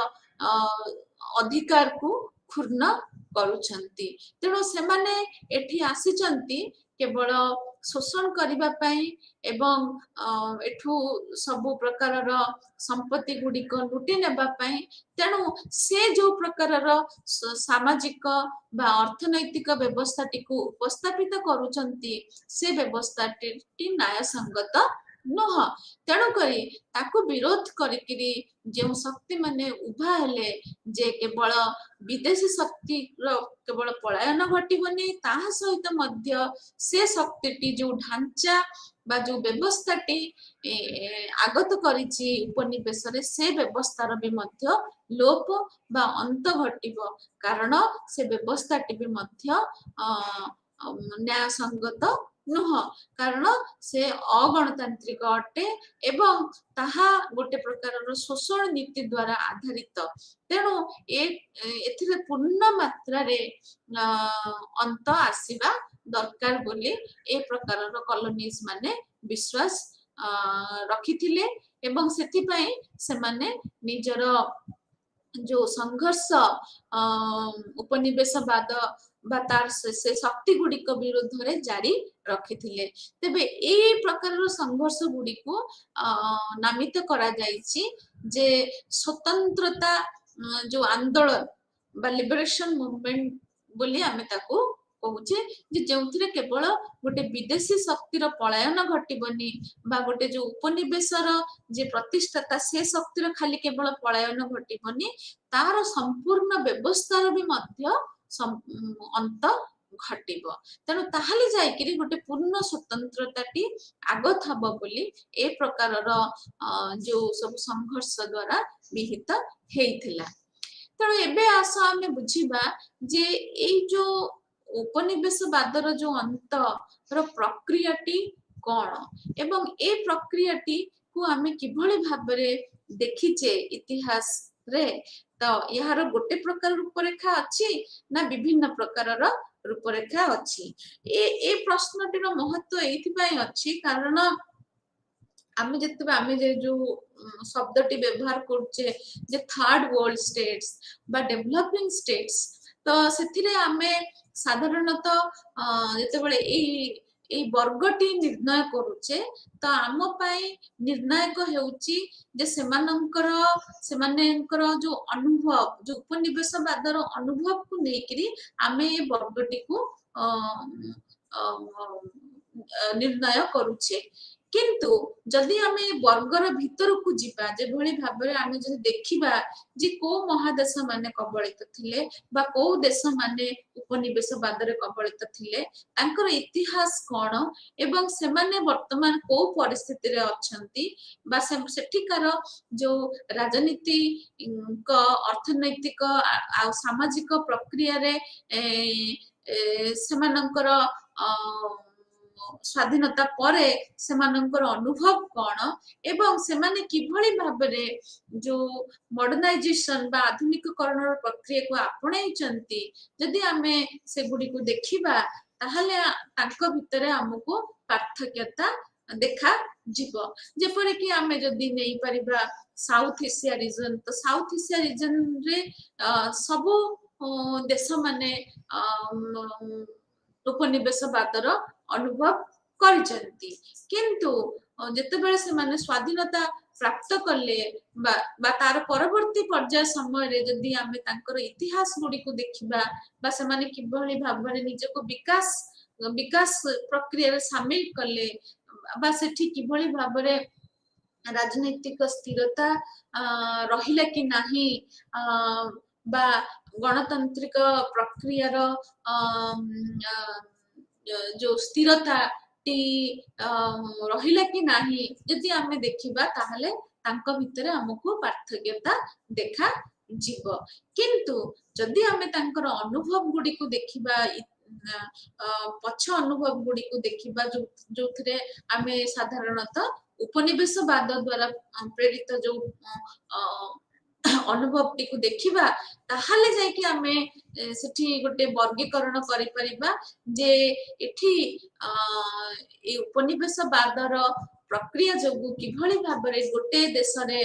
अधिकार को क्षुण्ण करूचंती। तेणु से माने एठी आसीचंती केवल शोषण करिबा पई एवं एठू सब प्रकारर संपत्ति गुड़िक लुटि नेबा पई। तेणु से जो प्रकारर सामाजिक बा अर्थनैतिक व्यवस्थाटी को उपस्थापित करूचंती से व्यवस्थाटी न्याय संगत नुह। तेणु करी ताको विरोध करिकिरी जो शक्ति माने उभा हेले जे केवल विदेशी शक्ति केवल पलायन घटिबनी ताहा सहित मध्य से शक्तिटी जो ढांचा बा जो व्यवस्थाटी आगत करिछि उपनिवेश रे से व्यवस्थार भी मध्य लोप बा अंत घटिबो कारण से व्यवस्थाटी भी मध्य न्याय संगत नुह कारण से अगणतांत्रिक अटे एवं ताहा गोटे प्रकार शोषण नीति द्वारा आधारित। तेणु एथिरे पूर्ण मात्रा रे अंत आसीबा दरकार बोली ए प्रकार कॉलोनीज माने विश्वास रखिथिले एवं सेति पई से माने निजर जो संघर्ष उपनिवेशवाद तार से शक्ति गुड़िक विरोध रे जारी रखिथिले। तेबे ए प्रकार संघर्ष गुड़ी को नामित करा जायछि जे स्वतंत्रता जो आंदोलन बा लिबरेशन मूवमेंट बोली आमे ताको कहूचे जे जोंथिरे केवल गोटे विदेशी शक्तिर पलायन घटिबनी बा गोटे जो उपनिवेशर जे प्रतिष्ठाता से शक्तिर खाली केवल पलायन घटिबनी तार संपूर्ण व्यवस्थार भी मध्य अंत घटिब। तेणु ताहाले जाइकिरी गोटे पूर्ण स्वतंत्रताटी आगत हब बोली ए प्रकारर जो सब संघर्ष द्वारा विहित हेइथिला। तेणु एबे आस आमे बुझिबा जे ए जो उपनिवेशवादर जो अंत रो प्रक्रियाटी कौन एवं ए प्रक्रियाटी को आमे किभଳି भाबरे देखिचे इतिहास रे तो यार गोटे प्रकार रूपरेखा अच्छी ना विभिन्न प्रकारर ରୂପରେଖା ଅଛି। ଏ ପ୍ରଶ୍ନଟିର ମହତ୍ଵ ଏଇଥିପାଇଁ ଅଛି କାରଣ ଆମେ ଯେତେବେଳେ ଆମେ ଯୋଉ ଶବ୍ଦଟି ବ୍ୟବହାର କରୁଛେ ଯେ ଥାର୍ଡ ୱାର୍ଲଡ ଷ୍ଟେଟ୍ସ ବା ଡେଭଲପିଂ ଷ୍ଟେଟ୍ସ, ତ ସେଥିରେ ଆମେ ସାଧାରଣତଃ ଯେତେବେଳେ ଏଇ ବର୍ଗଟି ନିର୍ଣ୍ଣୟ କରୁଛେ ତ ଆମ ପାଇଁ ନିର୍ଣ୍ଣାୟକ ହେଉଛି ଯେ ସେମାନଙ୍କର ଯୋଉ ଅନୁଭବ, ଯୋଉ ଉପନିବେଶବାଦର ଅନୁଭବକୁ ନେଇକିରି ଆମେ ଏ ବର୍ଗଟିକୁ ନିର୍ଣ୍ଣୟ କରୁଛେ। କିନ୍ତୁ ଯଦି ଆମେ ବର୍ଗର ଭିତରକୁ ଯିବା, ଯେଭଳି ଭାବରେ ଆମେ ଯଦି ଦେଖିବା ଯେ କୋଉ ମହାଦେଶ ମାନେ କବଳିତ ଥିଲେ ବା କୋଉ ଦେଶ ମାନେ ଉପନିବେଶବାଦରେ କବଳିତ ଥିଲେ, ତାଙ୍କର ଇତିହାସ କଣ ଏବଂ ସେମାନେ ବର୍ତ୍ତମାନ କୋଉ ପରିସ୍ଥିତିରେ ଅଛନ୍ତି ବା ସେଠିକାର ଯୋଉ ରାଜନୀତିକ, ଅର୍ଥନୈତିକ ଆଉ ସାମାଜିକ ପ୍ରକ୍ରିୟାରେ ସେମାନଙ୍କର ସ୍ୱାଧୀନତା ପରେ ସେମାନଙ୍କର ଅନୁଭବ କଣ ଏବଂ ସେମାନେ କିଭଳି ଭାବରେ ଯୋଉ ମଡର୍ଣ୍ଣାଇଜେସନ ବା ଆଧୁନିକକରଣର ପ୍ରକ୍ରିୟାକୁ ଆପଣେଇଛନ୍ତି, ଯଦି ଆମେ ସେଗୁଡିକୁ ଦେଖିବା ତାହେଲେ ତାଙ୍କ ଭିତରେ ଆମକୁ ପାର୍ଥକ୍ୟତା ଦେଖାଯିବ। ଯେପରିକି ଆମେ ଯଦି ନେଇପାରିବା ସାଉଥ ଏସିଆ ରିଜନ, ତ ସାଉଥ ଏସିଆ ରିଜନରେ ସବୁ ଦେଶ ମାନେ ଉପନିବେଶବାଦର ଅନୁଭବ କରିଛନ୍ତି, କିନ୍ତୁ ଯେତେବେଳେ ସେମାନେ ସ୍ୱାଧୀନତା ପ୍ରାପ୍ତ କଲେ ବା ତାର ପରବର୍ତ୍ତୀ ପର୍ଯ୍ୟାୟ ସମୟରେ ଯଦି ଆମେ ତାଙ୍କର ଇତିହାସ ଗୁଡିକୁ ଦେଖିବା ବା ସେମାନେ କିଭଳି ଭାବରେ ନିଜକୁ ବିକାଶ ପ୍ରକ୍ରିୟାରେ ସାମିଲ କଲେ ବା ସେଠି କିଭଳି ଭାବରେ ରାଜନୈତିକ ସ୍ଥିରତା ରହିଲା କି ନାହିଁ ବା ଗଣତାନ୍ତ୍ରିକ ପ୍ରକ୍ରିୟାର ଯୋଉ ସ୍ଥିରତାଟି ରହିଲା କି ନାହିଁ ଯଦି ଆମେ ଦେଖିବା ତାହେଲେ ତାଙ୍କ ଭିତରେ ଆମକୁ ପାର୍ଥକ୍ୟତା ଦେଖାଯିବ। କିନ୍ତୁ ଯଦି ଆମେ ତାଙ୍କର ଅନୁଭବ ଗୁଡିକୁ ଦେଖିବା, ପଛ ଅନୁଭବ ଗୁଡିକୁ ଦେଖିବା ଯୋଉଥିରେ ଆମେ ସାଧାରଣତଃ ଉପନିବେଶବାଦ ଦ୍ଵାରା ପ୍ରେରିତ ଯୋଉ ଅନୁଭବଟିକୁ ଦେଖିବା, ତାହେଲେ ଯାଇକି ଆମେ ସେଠି ଗୋଟେ ବର୍ଗୀକରଣ କରିପାରିବା ଯେ ଏଠି ଏଇ ଉପନିବେଶବାଦର ପ୍ରକ୍ରିୟା ଯୋଗୁ କିଭଳି ଭାବରେ ଗୋଟେ ଦେଶରେ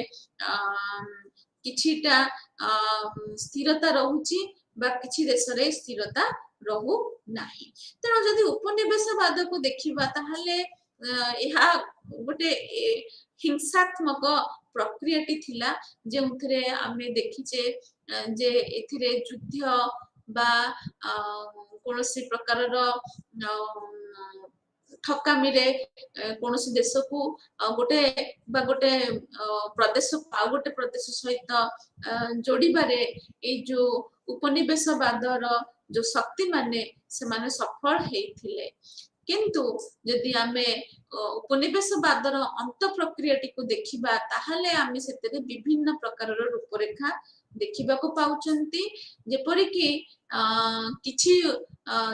କିଛିଟା ସ୍ଥିରତା ରହୁଛି ବା କିଛି ଦେଶରେ ସ୍ଥିରତା ରହୁ ନାହିଁ। ତେଣୁ ଯଦି ଉପନିବେଶବାଦକୁ ଦେଖିବା ତାହେଲେ ଏହା ଗୋଟେ ହିଂସାତ୍ମକ ପ୍ରକ୍ରିୟାଟି ଥିଲା, ଯେଉଁଥିରେ ଆମେ ଦେଖିଛେ ଯେ ଏଥିରେ ଯୁଦ୍ଧ ବା କୌଣସି ପ୍ରକାରର ଠକାମିରେ କୌଣସି ଦେଶକୁ ଗୋଟେ ପ୍ରଦେଶକୁ ଆଉ ଗୋଟେ ପ୍ରଦେଶ ସହିତ ଯୋଡିବାରେ ଏଇ ଯୋଉ ଉପନିବେଶବାଦର ଯୋଉ ଶକ୍ତି ମାନେ ସେମାନେ ସଫଳ ହେଇଥିଲେ। କିନ୍ତୁ ଯଦି ଆମେ ଉପନିବେଶବାଦର ଅନ୍ତ ପ୍ରକ୍ରିୟାଟିକୁ ଦେଖିବା ତାହେଲେ ଆମେ ସେଥିରେ ବିଭିନ୍ନ ପ୍ରକାରର ରୂପରେଖା ଦେଖିବାକୁ ପାଉଛନ୍ତି, ଯେପରିକି କିଛି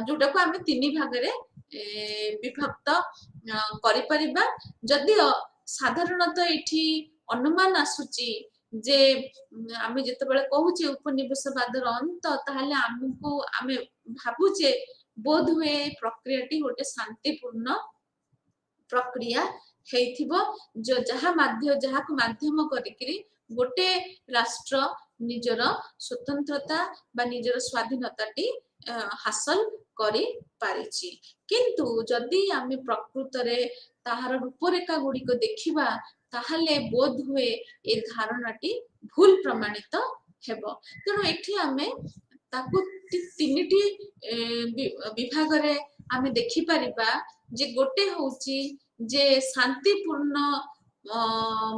ଯୋଉଟାକୁ ଆମେ ତିନି ଭାଗରେ ବିଭକ୍ତ କରିପାରିବା। ଯଦିଓ ସାଧାରଣତଃ ଏଠି ଅନୁମାନ ଆସୁଛି ଯେ ଆମେ ଯେତେବେଳେ କହୁଛେ ଉପନିବେଶବାଦର ଅନ୍ତ, ତାହେଲେ ଆମେ ଭାବୁଛେ ବୋଧ ହୁଏ ପ୍ରକ୍ରିୟାଟି ଗୋଟେ ଶାନ୍ତିପୂର୍ଣ୍ଣ ପ୍ରକ୍ରିୟା ହେଇଥିବ, ଯାହାକୁ ମାଧ୍ୟମ କରିକିରି ଗୋଟେ ରାଷ୍ଟ୍ର ନିଜର ସ୍ୱତନ୍ତ୍ରତା ବା ନିଜର ସ୍ୱାଧୀନତାଟି ହାସଲ କରିପାରିଛି। କିନ୍ତୁ ଯଦି ଆମେ ପ୍ରକୃତରେ ତାହାର ରୂପରେଖା ଗୁଡିକ ଦେଖିବା ତାହେଲେ ବୋଧ ହୁଏ ଏ ଧାରଣାଟି ଭୁଲ ପ୍ରମାଣିତ ହେବ। ତେଣୁ ଏଠି ଆମେ ତାକୁ ତିନିଟି ବିଭାଗରେ ଆମେ ଦେଖିପାରିବା ଯେ ଗୋଟେ ହଉଛି ଯେ ଶାନ୍ତିପୂର୍ଣ୍ଣ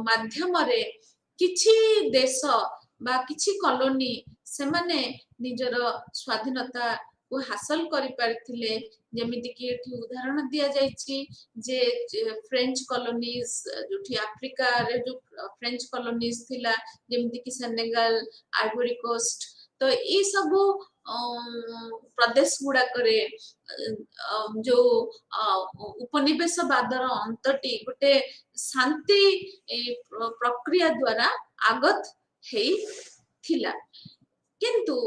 ମାଧ୍ୟମରେ କିଛି ଦେଶ ବା କିଛି କଲୋନୀ ସେମାନେ ନିଜର ସ୍ୱାଧୀନତାକୁ ହାସଲ କରିପାରିଥିଲେ, ଯେମିତିକି ଏଠି ଉଦାହରଣ ଦିଆଯାଇଛି ଯେ ଫ୍ରେଞ୍ଚ କଲୋନିଜ, ଯୋଉଠି ଆଫ୍ରିକାରେ ଯୋଉ ଫ୍ରେଞ୍ଚ କଲୋନିଜ ଥିଲା ଯେମିତିକି ସେନେଗାଲ, ଆଇଭୋରୀ କୋଷ୍ଟ, ତ ଏଇ ସବୁ ପ୍ରଦେଶ ଗୁଡାକରେ ଯୋଉ ଉପନିବେଶବାଦର ଅନ୍ତଟି ଗୋଟେ ଶାନ୍ତି ପ୍ରକ୍ରିୟା ଦ୍ଵାରା ଆଗତ ହେଇଥିଲା। କିନ୍ତୁ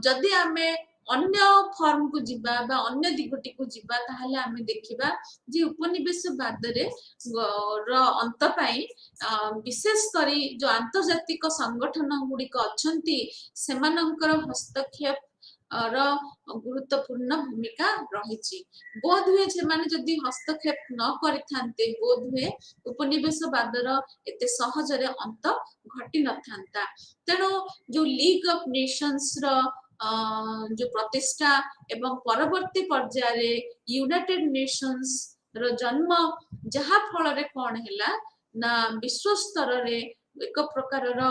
ଯଦି ଆମେ अन्य फर्म को जिबा बा अन्य दिगटी को जिबा ताहले आमे देखिबा जे उपनिवेशवाद रे र अंत पाई विशेष करी जो आंतर्जातिक संगठन गुड़िक अच्छी सेमानंकर हस्तक्षेप र गुरुत्वपूर्ण भूमिका रही बोध हुए से माने जदि हस्तक्षेप न करिथान्ते बोध हुए उपनिवेशवादर एते सहजरे अंत घटी न थांता तेणु जो लीग ऑफ नेशंस रो जो प्रतिष्ठा एवं परवर्ती पर्याय यूनाइटेड नेशंस रो जन्म जहा फल रे कोन हैला ना विश्व स्तर रे एक प्रकार रो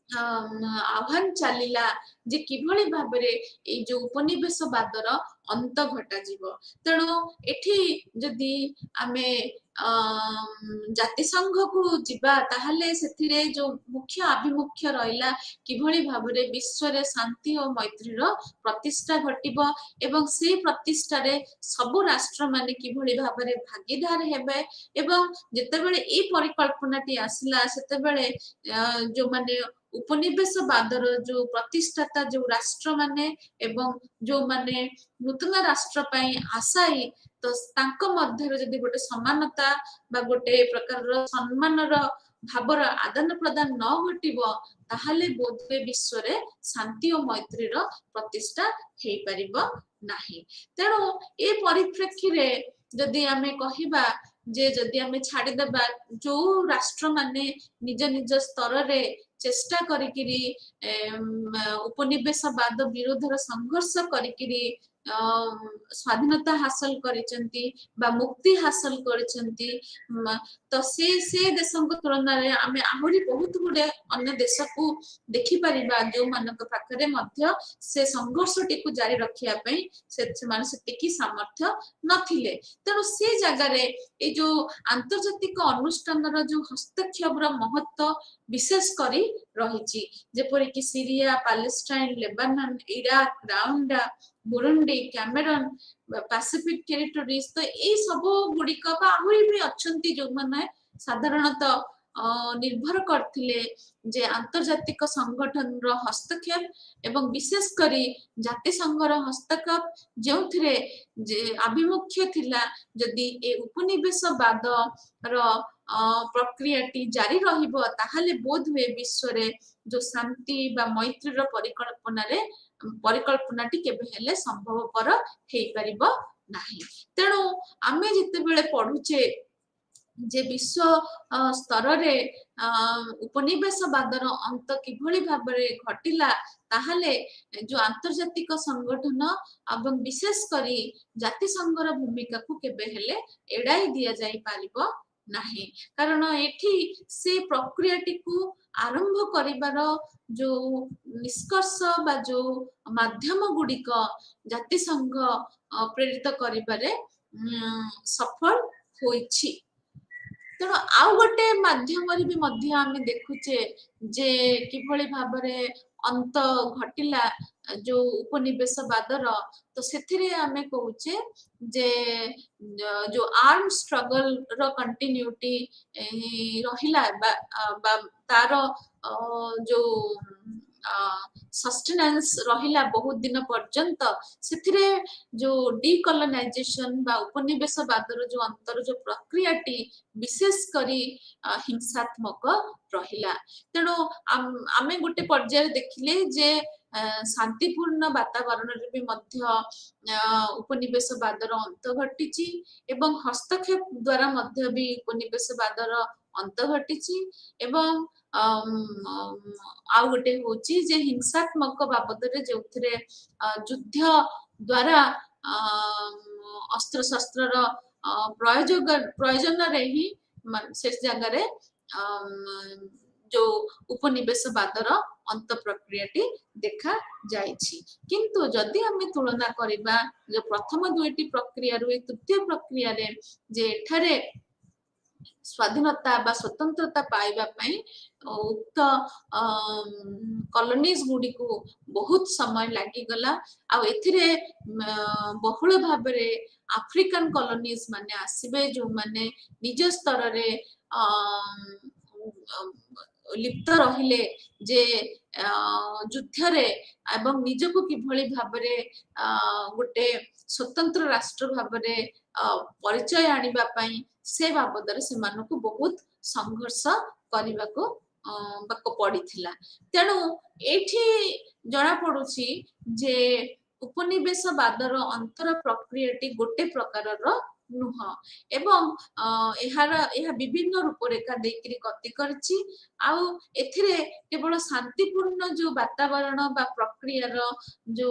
आह्वान चलिला जे किभଳି भाबरे ए जो उपनिवेशवादर अंत घटा जीव तेणु एठी जदि आमे जातिसंघ को जिबा ताहले सेथिरे जो मुख्य आभिमुख्य रहिला किभଳି भाबरे विश्व रे शांति और मैत्री रो प्रतिष्ठा घटिबो एवं से प्रतिष्ठा रे सब राष्ट्र माने किभଳି भाबरे भागीदार हेबे एवं जेतेबेले ए परिकल्पनाटी आसिला सेतेबेले जो माने उपनिवेशवादर जो प्रतिष्ठाता जो राष्ट्र माने एवं जो माने नूतन राष्ट्र पाई आशाई तो तांको मध्य जदि गोटे समानता बा गोटे प्रकार सम्मान भावर आदान प्रदान न घटिबो ताहले बोधे विश्व रे शांति और मैत्री रो प्रतिष्ठा हेई परिबो नाही तेणु ए परिप्रेक्षी रे जदि आमे कहिबा जे जदि आमे छाड़ी देबा जो राष्ट्र माने निज निज स्तर रे चेष्टा करिकिरी उपनिवेशवाद विरोधर संघर्ष करिकिरी स्वाधीनता हासिल करिसंती बा मुक्ति हासिल करिसंती तो से देशक तुलना रे आमे आहुरी बहुत गुडे अन्य देश को देखि परिबा जो मानक पाखरे मध्य से संघर्ष टिकु जारी रखिया पई से मान सेतिकी सामर्थ्य नथिले तेणु से जगह रे ए जो आंतर्जातिक अनुष्ठान रो जो हस्तक्षेप रो महत्व विशेष करी रही जेपरि कि Syria Palestine Lebanon Iraq Rwanda Burundi Cameroon Pacific territories तो ए सब गुड़िक आहुरी भी अच्छंती जो माने साधारणतः निर्भर करथिले जे आंतर्जातिक संगठन रो हस्तक्षेप एवं विशेष करी जातिसंघ रो हस्तक्षेप जोथिरे जे अभिमुख्य थिला जदि ए उपनिवेशवाद रो प्रक्रियाटी जारी रहिबो ताहले बोध हुए विश्व रे जो शांति बा मैत्री रो परिकल्पनाटी केबे हेले संभवपर हेई परिबो नाही तेणु आमे जिते बेले पढुचे जे विश्व स्तर रे उपनिवेशवादर अंत किभଳି भाबरे घटिला ताहले जो आंतर्जातिक संगठन एवं विशेष करी जातिसंघर भूमिका को केबे हेले एडाई दिया जाई पारिबो नाही कारण एठी से प्रक्रियाटी को आरंभ करिवार जो निष्कर्ष बा जो माध्यम गुड़िक जातिसंघ प्रेरित करिबारे सफल होइछि तेणु आउ गोटे माध्यम भी मध्य आमे देखुचे जे किभଳି भाबरे अंत घटिला जो उपनिवेशवादर तो सेथिरे आमे कहूचे जे जो आर्म स्ट्रगल रो कंटिन्यूटी रहिला बा तार जो सस्टेनेंस रहिला बहुत दिन पर्यंत सेथिरे जो डीकोलोनाइजेशन बा उपनिवेशवादर जो अंतर जो प्रक्रियाटी विशेष करी हिंसात्मक रहिला तेणु आमे गोटे पर्याय देखिले जे शांतिपूर्ण वातावरण रे भी मध्य उपनिवेशवादर अंत घटिछि एवं हस्तक्षेप द्वारा मध्य भी उपनिवेशवादर अंत घटिछि एवं आउ गोटे होची जे हिंसात्मक बाबद रे जोथिरे युद्ध द्वारा अस्त्र शस्त्र रो प्रयोजन रे ही से जगह रे जो उपनिवेशवादर अंत प्रक्रियाटी देखा जाइछि किंतु जदि हमें तुलना करिबा जो प्रथम दुईटी प्रक्रिया रु तृतीय प्रक्रिया रे जे एठारे स्वाधीनता बा स्वतंत्रता पाइबा पई उक्त कॉलोनीज गुडी को बहुत समय लागि गला आ एथिरे बहुल भाबरे अफ्रीकन कॉलोनीज माने आसीबे जो माने निज स्तर रे लिप्त रहिले जे युद्धरे एवं निजको किभଳି भाबरे गोटे स्वतंत्र राष्ट्र भाबरे परिचय आनिबा पई से बाबदरे सेमानकु बहुत संघर्ष करबाको पड़िथिला। तेणु एठी जଣା पडुछि जे उपनिवेशवादर अंतर प्रक्रियाटी गोटे प्रकारर नुह एवं यह विभिन्न रूपरेखा देकरी गति करछि आउ एथिरे केवल शांतिपूर्ण जो वातावरण बा प्रक्रियार जो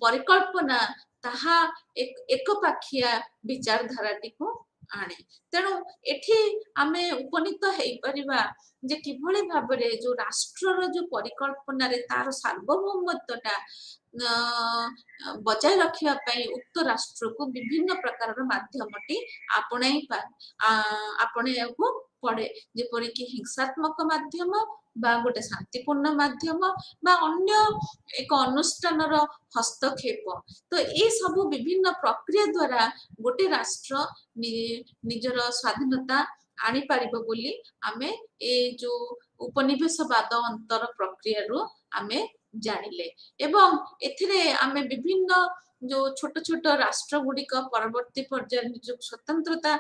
परिकल्पना ताहा एक पाखिया विचारधाराटी को आणे। तेणु एठी आमे उपनीत हेई परिबा जे किभଳି भाबरे जो राष्ट्रर जो परिकल्पना रे तार सार्वभौमत्वटा बजाय रखिया पई उक्त राष्ट्र को विभिन्न प्रकार माध्यमटी आपणेको पड़े जेपरि कि हिंसात्मक माध्यम बा गोटे शांतिपूर्ण माध्यम बा अन्य एक अनुष्ठानर हस्तक्षेप। तो ये सब विभिन्न प्रक्रिया द्वारा गोटे राष्ट्र निजर स्वाधीनता आनी पारिबो बोली आमे ए जो उपनिवेशवाद अंतर प्रक्रिया रो आमे जानिले एवं एथिरे आमे विभिन्न जो छोट छोट राष्ट्र गुड़िक परवर्ती पर्याय जो स्वतंत्रता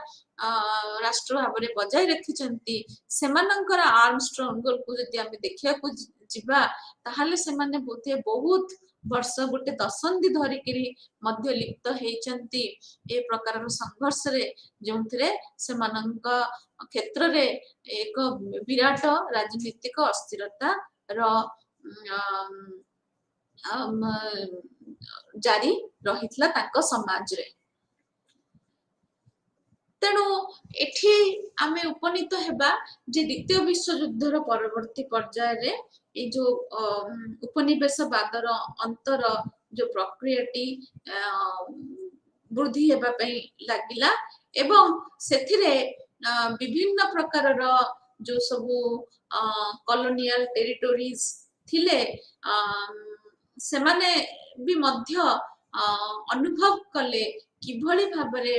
राष्ट्र भाव बजाय रखिछंती सेमानंकर आर्म स्ट्रगल को जदि आमे देखिया को जिबा ताहाले सेमाने बोथे बहुत वर्ष गोटे दशंधि धरिकी मध्य लिप्त हेचंती ए प्रकार संघर्ष रे जोंथरे सेमानंक क्षेत्र रे एक विराट राजनीतिक अस्थिरता रो जारी रहितला ताको समाज रे। तेणु एठी आमे उपनीत हेबा जे द्वितीय विश्व युद्धर परवर्ती पर्याय रे ए जो उपनिवेशवादर अंतर जो प्रक्रियाटी वृद्धि हेबा पई लागिला एवं सेथिरे विभिन्न प्रकारर जो सबु कॉलोनियल टेरिटोरीज थिले सेमाने भी मध्य अनुभव कले किभଳି भाबरे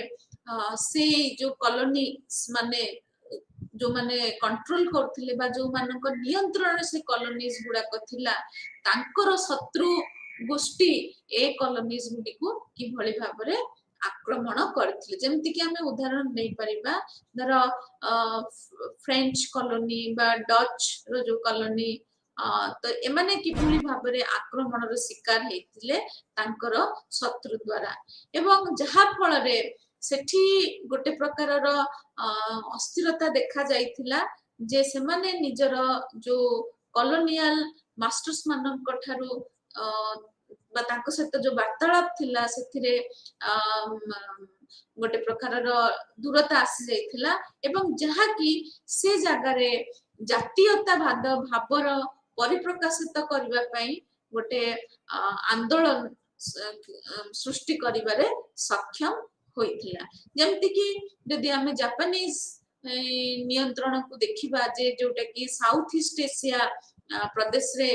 से जो कॉलोनी माने जो माने कंट्रोल करथिले बा जो मानक नियंत्रण से कॉलोनीज गुडाक थिला तांकर शत्रु गोष्ठी ए कॉलोनीज गुडी को किभଳି भाबरे आक्रमण करथिले। जेमति कि हमें उदाहरण नै परिबा धर फ्रेंच कॉलोनी बा डच रो जो कॉलोनी तो एमाने किभଳି भाबरे आक्रमण रो शिकार हेतिले तांकर शत्रु द्वारा एवं जहा फल रे सेठी गोटे प्रकारर अस्थिरता देखा जाइथिला जे सेमाने निजर जो कॉलोनियल मास्टर्स मानक ठारू बा तांको सहित जो वार्तालाप थिला सेथिरे गोटे प्रकारर दूरता आसी जाइथिला एवं जहा कि से जगह रे जातीयतावाद भावर परिप्रकाशित करबा पई गोटे आंदोलन सृष्टि करिबारे सक्षम होइथिला। जेमति कि यदि हमें जापानीज नियंत्रण को देखिबा जे जोटा कि साउथ ईस्ट एशिया प्रदेश रे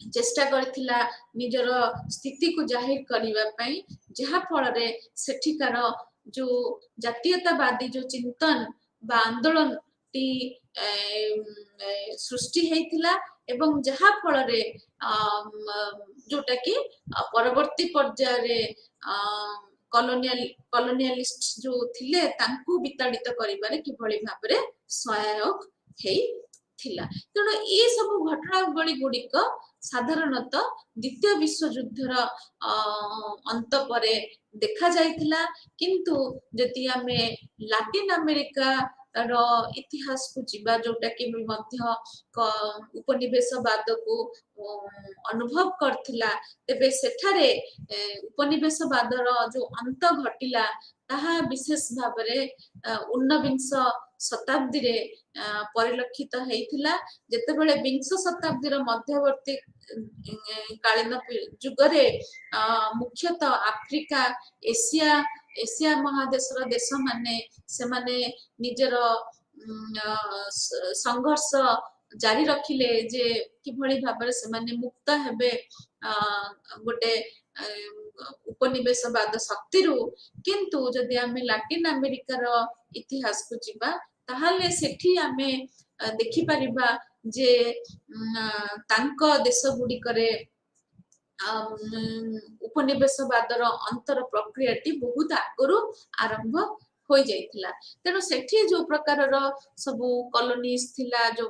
चेष्टा करथिला निजर स्थिति को जाहिर करिबा पई जहा फल रे सेठिकार जो जातीयतावादी जो चिंतन बा आंदोलन टी सृष्टि हेतिला एवं जहा फल रे जोटा कि परवर्ती पर्याय रे कॉलोनियलिस्ट जो थिले तांकु विताड़ित करिबारे किभଳି भाबरे सहायक हेई थिला। तेणु ये सब घटनावली गुड़िक साधारणतः द्वितीय विश्व युद्धर अंत परे देखा जाइथिला किंतु जदि आमे लैटिन अमेरिका रो इतिहास को जीवा जोटा कि मध्य उपनिवेशवाद को अनुभव करथिला तेबे सेठारे उपनिवेशवादर जो अंत घटिला ताहा विशेष भाबरे उन्नविंश शताब्दी रे परिलक्षित हेइथिला जेतेबेले विंश शताब्दी रो मध्यवर्ती कालीन जुगरे मुख्यतः अफ्रीका एशिया महादेश रो देश माने से माने निजर संघर्ष जारी रखिले जे किभଳି भाबरे से माने मुक्त हेबे गोटे उपनिवेशवाद शक्ति रु किंतु जदि आमे लैटिन अमेरिका रो इतिहास को जीवा ताहाले सेठी आमे देखि परिबा जे तांको देश गुड़िकरे उपनिवेशवादर अंतर प्रक्रियाटी बहुत आगु आरंभ हो जाइथिला तेणु सेठी जो प्रकारर सबु कॉलोनीज थिला जो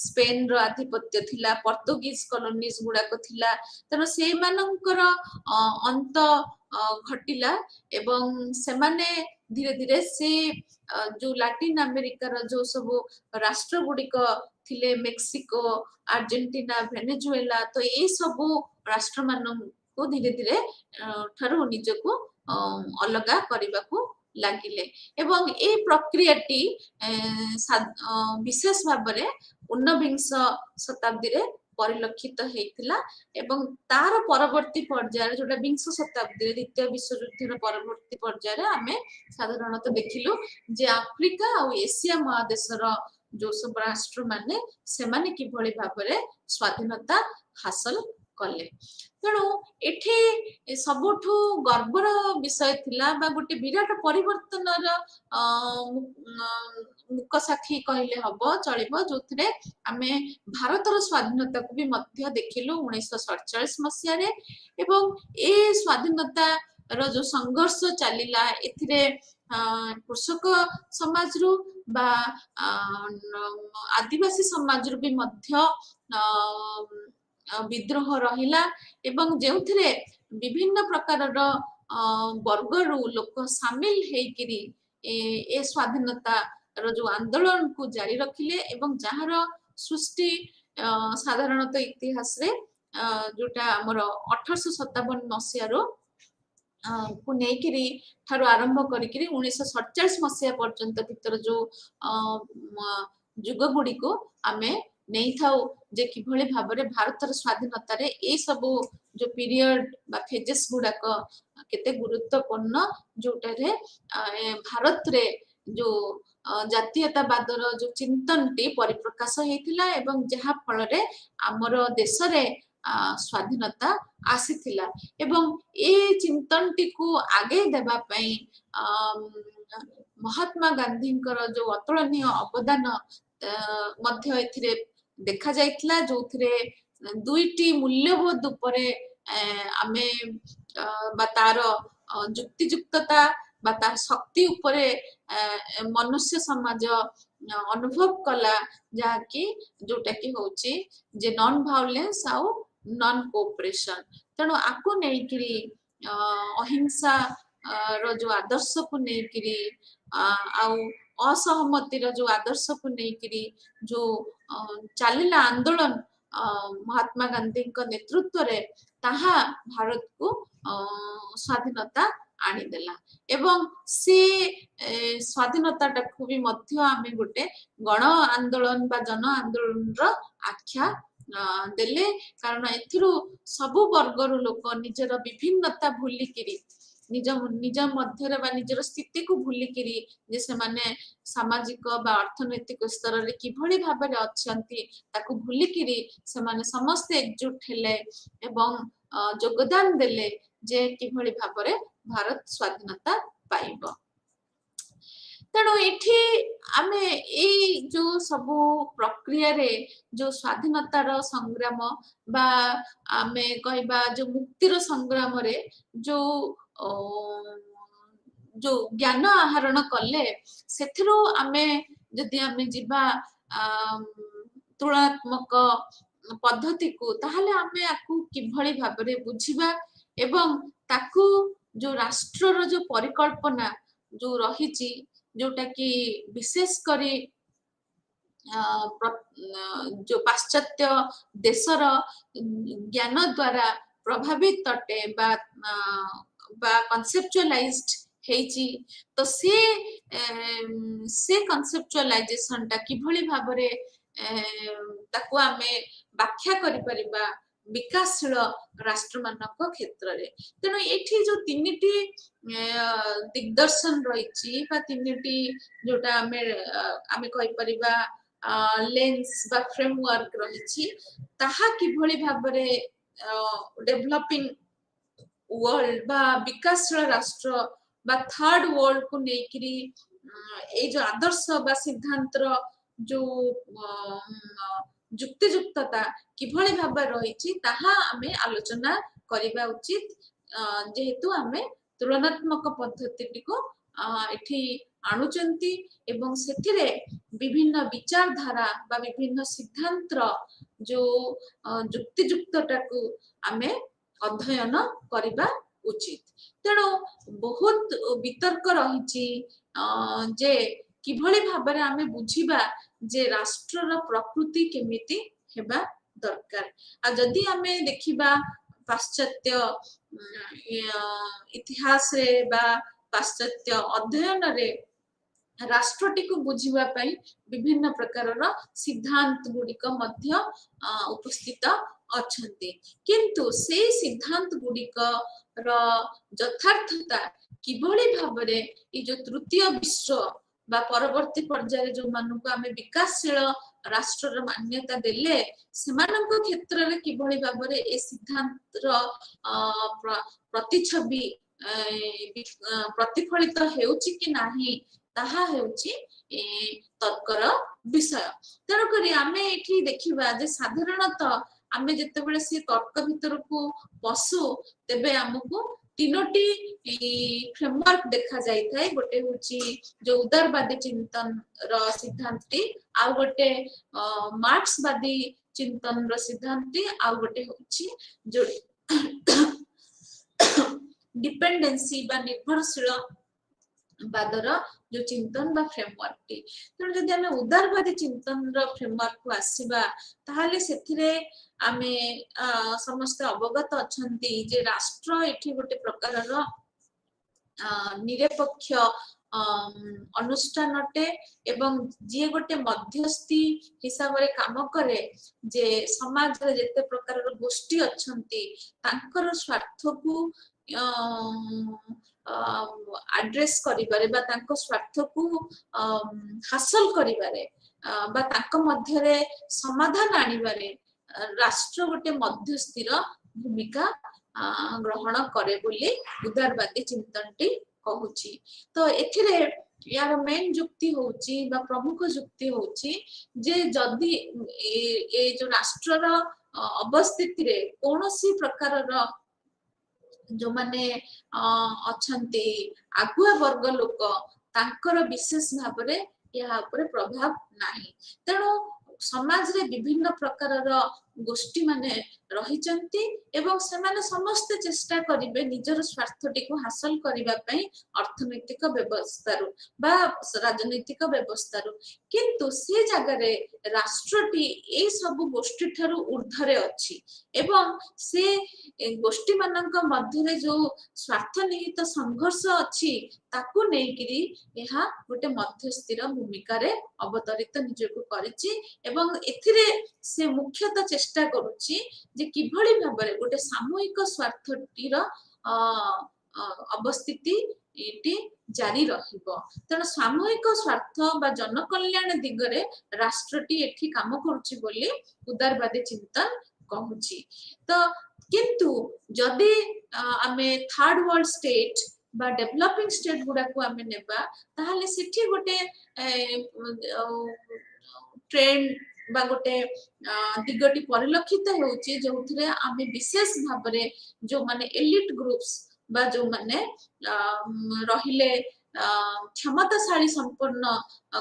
स्पेन रो आधिपत्य थिला पोर्तुगीज कॉलोनीज गुड़ाक थिला तेणु से मानकर अंत घटिला एवं सेमाने धीरे धीरे से जो लैटिन अमेरिकार जो सब राष्ट्र गुड़िक थिले मेक्सिको अर्जेंटीना वेनेजुएला तो ये सब राष्ट्र मान को धीरे धीरे ठारू निजको अलगा करने को लगिले एवं ए प्रक्रियाटी विशेष भाव में ऊनविंश शताब्दी रे परिलक्षित होता एवं तार परवर्ती पर्यायर जोटा विंश शताब्दी द्वितीय विश्वयुद्ध परवर्ती पर्यायर आम साधारणतः देखिलु जे आफ्रिका और एशिया महादेशर जो सब राष्ट्र माने सेमाने किभଳି भाबरे स्वाधीनता हासिल कले तेणु एठी सबुठु गर्वर विषय थिला बा गोटे विराट परिवर्तन मुक साक्षी कहले हबो चलिबो जोथरे आमे भारतर स्वाधीनता को भी मध्य देखिलु 1947 मसिया रे एवं ए स्वाधीनता रो जो संघर्ष चलिला एथिरे कृषक समाज रु बा आदिवासी समाज रु भी मध्य विद्रोह रहिला एवं जेउथिरे विभिन्न प्रकारर वर्गरु लोक शामिल हेकिरी ए स्वाधीनता रो जो आंदोलन को जारी रखिले एवं जहार सृष्टि साधारणतः इतिहास रे जोटा हमर 1857 मसिया रो को नेकिरी ठारो आरंभ करिकिरी 1947 मसिया पर्यंत भीतर जो जुग गुडी को आमे नहीं थाउ जे किभଳି भाबरे भारतर स्वाधीनता रे ए सब जो पीरियड बा फेजेस गुडाक केते गुरुत्वपूर्ण जोटा रे भारत रे जो जातीयतावादर जो चिंतनटी परिप्रकाश हेतिला एवं जहा फल रे हमर देश रे स्वाधीनता आसीथिला एवं ए चिंतनटी को आगे देबा पई महात्मा गांधी जो अतुलनीय अवदान मध्य एथिरे देखा जाइथिला जोथिरे दुईटी मूल्यबोध उपरे आमे तार जुक्तियुक्तता बा तार शक्ति उपरे मनुष्य समाज अनुभव कला जहाँकि जोटा कि होची जे नॉन वायलेंस आउ नॉन कोऑपरेशन तेणु आको नेकिरी अहिंसा रो जो आदर्श को नेकिरी आउ असहमति रो जो आदर्श को नेकिरी जो चलिला आंदोलन महात्मा गांधी नेतृत्व रे ताहा भारत को स्वाधीनता आनीदेला एवं से स्वाधीनता टाकू भी मध्य आमे गोटे गण आंदोलन बा जन आंदोलन रो आख्या देले कारण एथिरु सबु वर्गर लोक निजर विभिन्नता भूलिकिरी निज निज मध्य बा निजर स्थिति को भूलिकिरी जे से माने सामाजिक बा अर्थनैतिक स्तर रे किभଳି भाबरे अछंती ताकू भूलिकिरी से माने समस्त एकजुट हेले एवं योगदान देले जे किभଳି भाबरे भारत स्वाधीनता पाइबो तेणु एठी आमे ए जो सबु प्रक्रिया रे जो स्वाधीनतार संग्राम बा आमे कहबा जो मुक्तिर संग्राम रे जो जो ज्ञान आहरण कले सेथिरो आमे जदि आमे जिबा तुलनात्मक पद्धति को ताहले आमे आकु किभଳି भाबरे बुझिबा एवं ताकू जो राष्ट्र जो परिकल्पना जो रहिची जोटा कि विशेष करी जो पाश्चात्य देशर ज्ञान द्वारा प्रभावित अटे बा कॉन्सेप्चुअलाइज्ड हेची तो से कॉन्सेप्चुअलाइजेशन ता किभଳି भाबरे ताकू आमे व्याख्या करि परिबा विकासशील राष्ट्र मानक क्षेत्र रे तेणु एठी जो तीनिटी दिग्दर्शन रही बा तीनिटी जोटा आमे कहि परिबा लेंस बा फ्रेमवर्क रही ताहा किभଳି भाबरे डेवलपिंग वर्ल्ड बा विकासशील राष्ट्र बा थर्ड वर्ल्ड को नेकिरी ଏଇ ଯୋଉ ଆଦର୍ଶ ବା ସିଦ୍ଧାନ୍ତର ଯୋଉ ଯୁକ୍ତିଯୁକ୍ତତା କିଭଳି ଭାବରେ ରହିଛି ତାହା ଆମେ ଆଲୋଚନା କରିବା ଉଚିତ, ଯେହେତୁ ଆମେ ତୁଳନାତ୍ମକ ପଦ୍ଧତିଟିକୁ ଏଠି ଆଣୁଛନ୍ତି ଏବଂ ସେଥିରେ ବିଭିନ୍ନ ବିଚାରଧାରା ବା ବିଭିନ୍ନ ସିଦ୍ଧାନ୍ତର ଯୋଉ ଯୁକ୍ତିଯୁକ୍ତଟାକୁ ଆମେ ଅଧ୍ୟୟନ କରିବା ଉଚିତ। ତେଣୁ ବହୁତ ବିତର୍କ ରହିଛି ଯେ କିଭଳି ଭାବରେ ଆମେ ବୁଝିବା ଯେ ରାଷ୍ଟ୍ରର ପ୍ରକୃତି କେମିତି ହେବା ଦରକାର। ଆଉ ଯଦି ଆମେ ଦେଖିବା ପାଶ୍ଚାତ୍ୟ ଇତିହାସରେ ବା ପାଶ୍ଚାତ୍ୟ ଅଧ୍ୟୟନରେ ରାଷ୍ଟ୍ରଟିକୁ ବୁଝିବା ପାଇଁ ବିଭିନ୍ନ ପ୍ରକାରର ସିଦ୍ଧାନ୍ତ ଗୁଡିକ ମଧ୍ୟ ଉପସ୍ଥିତ ଅଛନ୍ତି, କିନ୍ତୁ ସେଇ ସିଦ୍ଧାନ୍ତ ଗୁଡିକର ଯଥାର୍ଥତା କିଭଳି ଭାବରେ ଏଇ ଯୋଉ ତୃତୀୟ ବିଶ୍ୱ ବା ପରବର୍ତ୍ତୀ ପର୍ଯ୍ୟାୟରେ ଯୋଉମାନଙ୍କୁ ଆମେ ବିକାଶଶୀଳ ରାଷ୍ଟ୍ରର ମାନ୍ୟତା ଦେଲେ ସେମାନଙ୍କ କ୍ଷେତ୍ରରେ କିଭଳି ଭାବରେ ଏ ସିଦ୍ଧାନ୍ତର ପ୍ରତିଛବି ପ୍ରତିଫଳିତ ହେଉଛି କି ନାହିଁ ତାହା ହେଉଛି ତର୍କର ବିଷୟ। ତେଣୁକରି ଆମେ ଏଠି ଦେଖିବା ଯେ ସାଧାରଣତଃ ଆମେ ଯେତେବେଳେ ସେ ତର୍କ ଭିତରକୁ ପଶୁ ତେବେ ଆମକୁ ତିନୋଟି ଫ୍ରେମୱାର୍କ ଦେଖା ଯାଇଥାଏ। ଗୋଟେ ହଉଛି ଯୋଉ ଉଦାରବାଦୀ ଚିନ୍ତନର ସିଦ୍ଧାନ୍ତଟି, ଆଉ ଗୋଟେ ମାର୍କ୍ସବାଦୀ ଚିନ୍ତନର ସିଦ୍ଧାନ୍ତଟି, ଆଉ ଗୋଟେ ହଉଛି ଯୋଉ डिपेंडेंसी बा निर्भरशील बादर जो चिंतन बा फ्रेमवर्क टी। तेणु जदि आमे उदारवादी चिंतन रो फ्रेमवर्क को आसीबा ताहाले सेथिरे आमे समस्त अवगत अछंती जे राष्ट्र एठी गोटे प्रकार रो निरपेक्ष अनुष्ठान अटे एवं जी गोटे मध्यस्थी हिसाब रे काम करे जे समाज रे जेते प्रकार रो गोष्ठी अछंती तांकर स्वार्थ को आड्रेस करिबारे बा तांको स्वार्थ को हासिल करिबारे बा तांको मध्य रे समाधान आनिबारे राष्ट्र गोटे मध्यस्थीर भूमिका ग्रहण करे बोली उदारवादी चिंतनटी कहूची। तो एथिरे यार मेन जुक्ति होची बा प्रमुख जुक्ति होची जे जदि ए जो राष्ट्रर अवस्थिति रे कोनोसी प्रकार रो जो माने अछंती आगुआ वर्ग लोक तांकर विशेष भाबरे या ऊपर प्रभाव नाही। तेणु समाज रे विभिन्न प्रकार रो गोष्ठी माने रहिचंती एवं सेमाने समस्त चेष्टा करिवे निजर स्वार्थटी को हासिल करिबा पई अर्थनैतिक व्यवस्था रु बा राजनैतिक व्यवस्था रु, किंतु से जगह रे राष्ट्रटी ए सब गोष्ठी थारु ऊर्ध्वरे अछि एवं से गोष्ठी मानक मध्य रे जो स्वार्थ निहित संघर्ष अछि ताकू नेकिरी एहा गोटे मध्यस्थीर भूमिका रे अवतरित निजको करिछि एवं एथिरे से मुख्यतः चेष्टा करूछि जे किभଳି भाबरे गोटे सामूहिक स्वार्थटीर अवस्थिति एटी जारी रहिबो। तेणु सामूहिक स्वार्थ बा जनकल्याण दिगरे राष्ट्रटी एठी काम करूछि बोली उदारवादी चिंतन कहूछि। तो किंतु जदि आमे थर्ड वर्ल्ड स्टेट बा डेवलपिंग स्टेट गुडा को आमे नेबा ताहाले सेठी गोटे ट्रेंड बा गोटे दिगटी परिलक्षित होउची जोथिरे आमे विशेष भाबरे जो माने एलिट ग्रुप्स बा जो माने रहिले क्षमताशाली संपन्न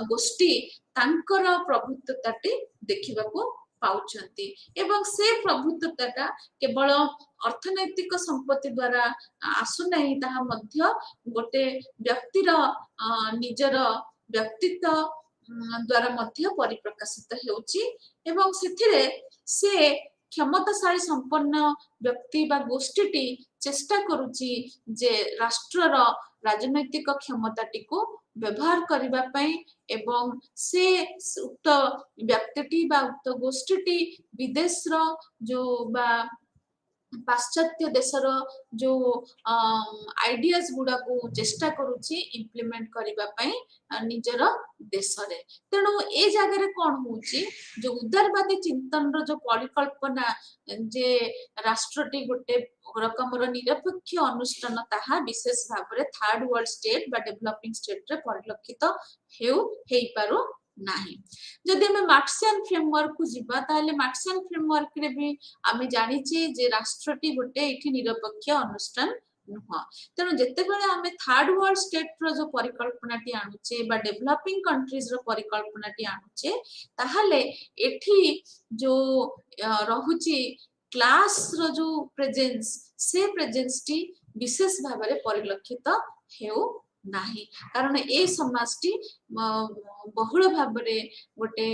गोष्ठी तांकर प्रभुत्वताटी देखिबाको पाउचंती एवं से प्रभुत्वता केवल अर्थनैतिक संपत्ति द्वारा आसु नहीं ताहा मध्य गोटे व्यक्तिर निजर व्यक्तित्व द्वारा मध्य परिप्रकाशित हेउची एवं सेथिरे से क्षमताशाली संपन्न व्यक्ति बा गोष्ठीटी चेष्टा करूची जे राष्ट्रर राजनैतिक क्षमताटी को व्यवहार करिबा पई एवं से उक्त व्यक्तिटी बा उक्त गोष्ठीटी विदेश रो जो बा पाश्चात्य देशर जो आइडियाज गुड़ा को चेष्टा करुच्ची इम्प्लीमेंट करने निजर देश रे तेणु ए जगह कौन होची जो उदारवादी चिंतन रो जो परिकल्पना जे राष्ट्रटी गोटे रकमर निरपेक्ष अनुष्ठान ताहा विशेष भाव में थर्ड वर्ल्ड स्टेट बा डेवलपिंग स्टेट रे परिलक्षित हेई पारो नाही जदि हमें मार्क्सियन फ्रेमवर्क को जीवा ताले मार्क्सियन फ्रेमवर्क रे भी आमे जानिचे जे राष्ट्रटी गोटे एठी निरपेक्ष अनुष्ठान नुह तेणु जेतेबेले आमे थर्ड वर्ल्ड स्टेट रो जो परिकल्पनाटी आनुचे बा डेवलपिंग कंट्रीज रो परिकल्पनाटी आनुचे ताहाले एठी जो रहुची क्लास रो जो प्रेजेंस से प्रेजेंस टी विशेष भाव में परिलक्षित हेउ नाही कारण ए समाजटी बहुल भाव में गोटे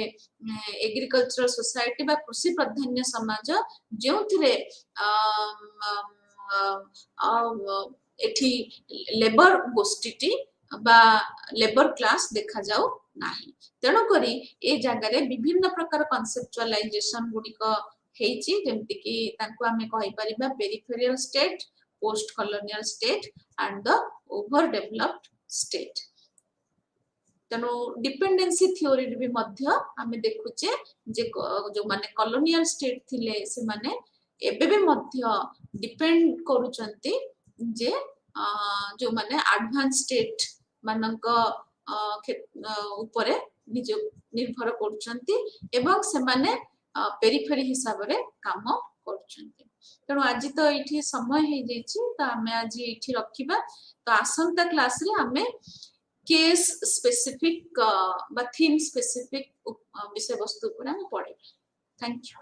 एग्रीकल्चरल सोसाइटी बा कृषि प्राधान्य समाज जो थिरे एठी लेबर गोष्ठी बा लेबर क्लास देखा जाऊ नाही तेणु करी ए जगह विभिन्न प्रकार कॉन्सेप्चुअलाइजेशन गुडिक हेची जेमति कि तांको आमे कहि परिबा peripheral state post colonial state and the over developed state तेणु डिपेंडेंसी थ्योरी भी मध्य आमे देखुचे जे जो माने कॉलोनियल स्टेट थिले से माने एबे भी मध्य डिपेंड करूचंती जे जो माने एडवांस स्टेट मानक ऊपरे निज निर्भर करूचंती एवं से माने पेरिफेरी हिसाब रे काम करूचंती तेणु आज तो ये समय हो जाइए तो आम आज ये रखा तो आसंता क्लास रे आमे केस स्पेसिफिक बा थीम स्पेसिफिक विषय वस्तु पर पढ़े थैंक यू।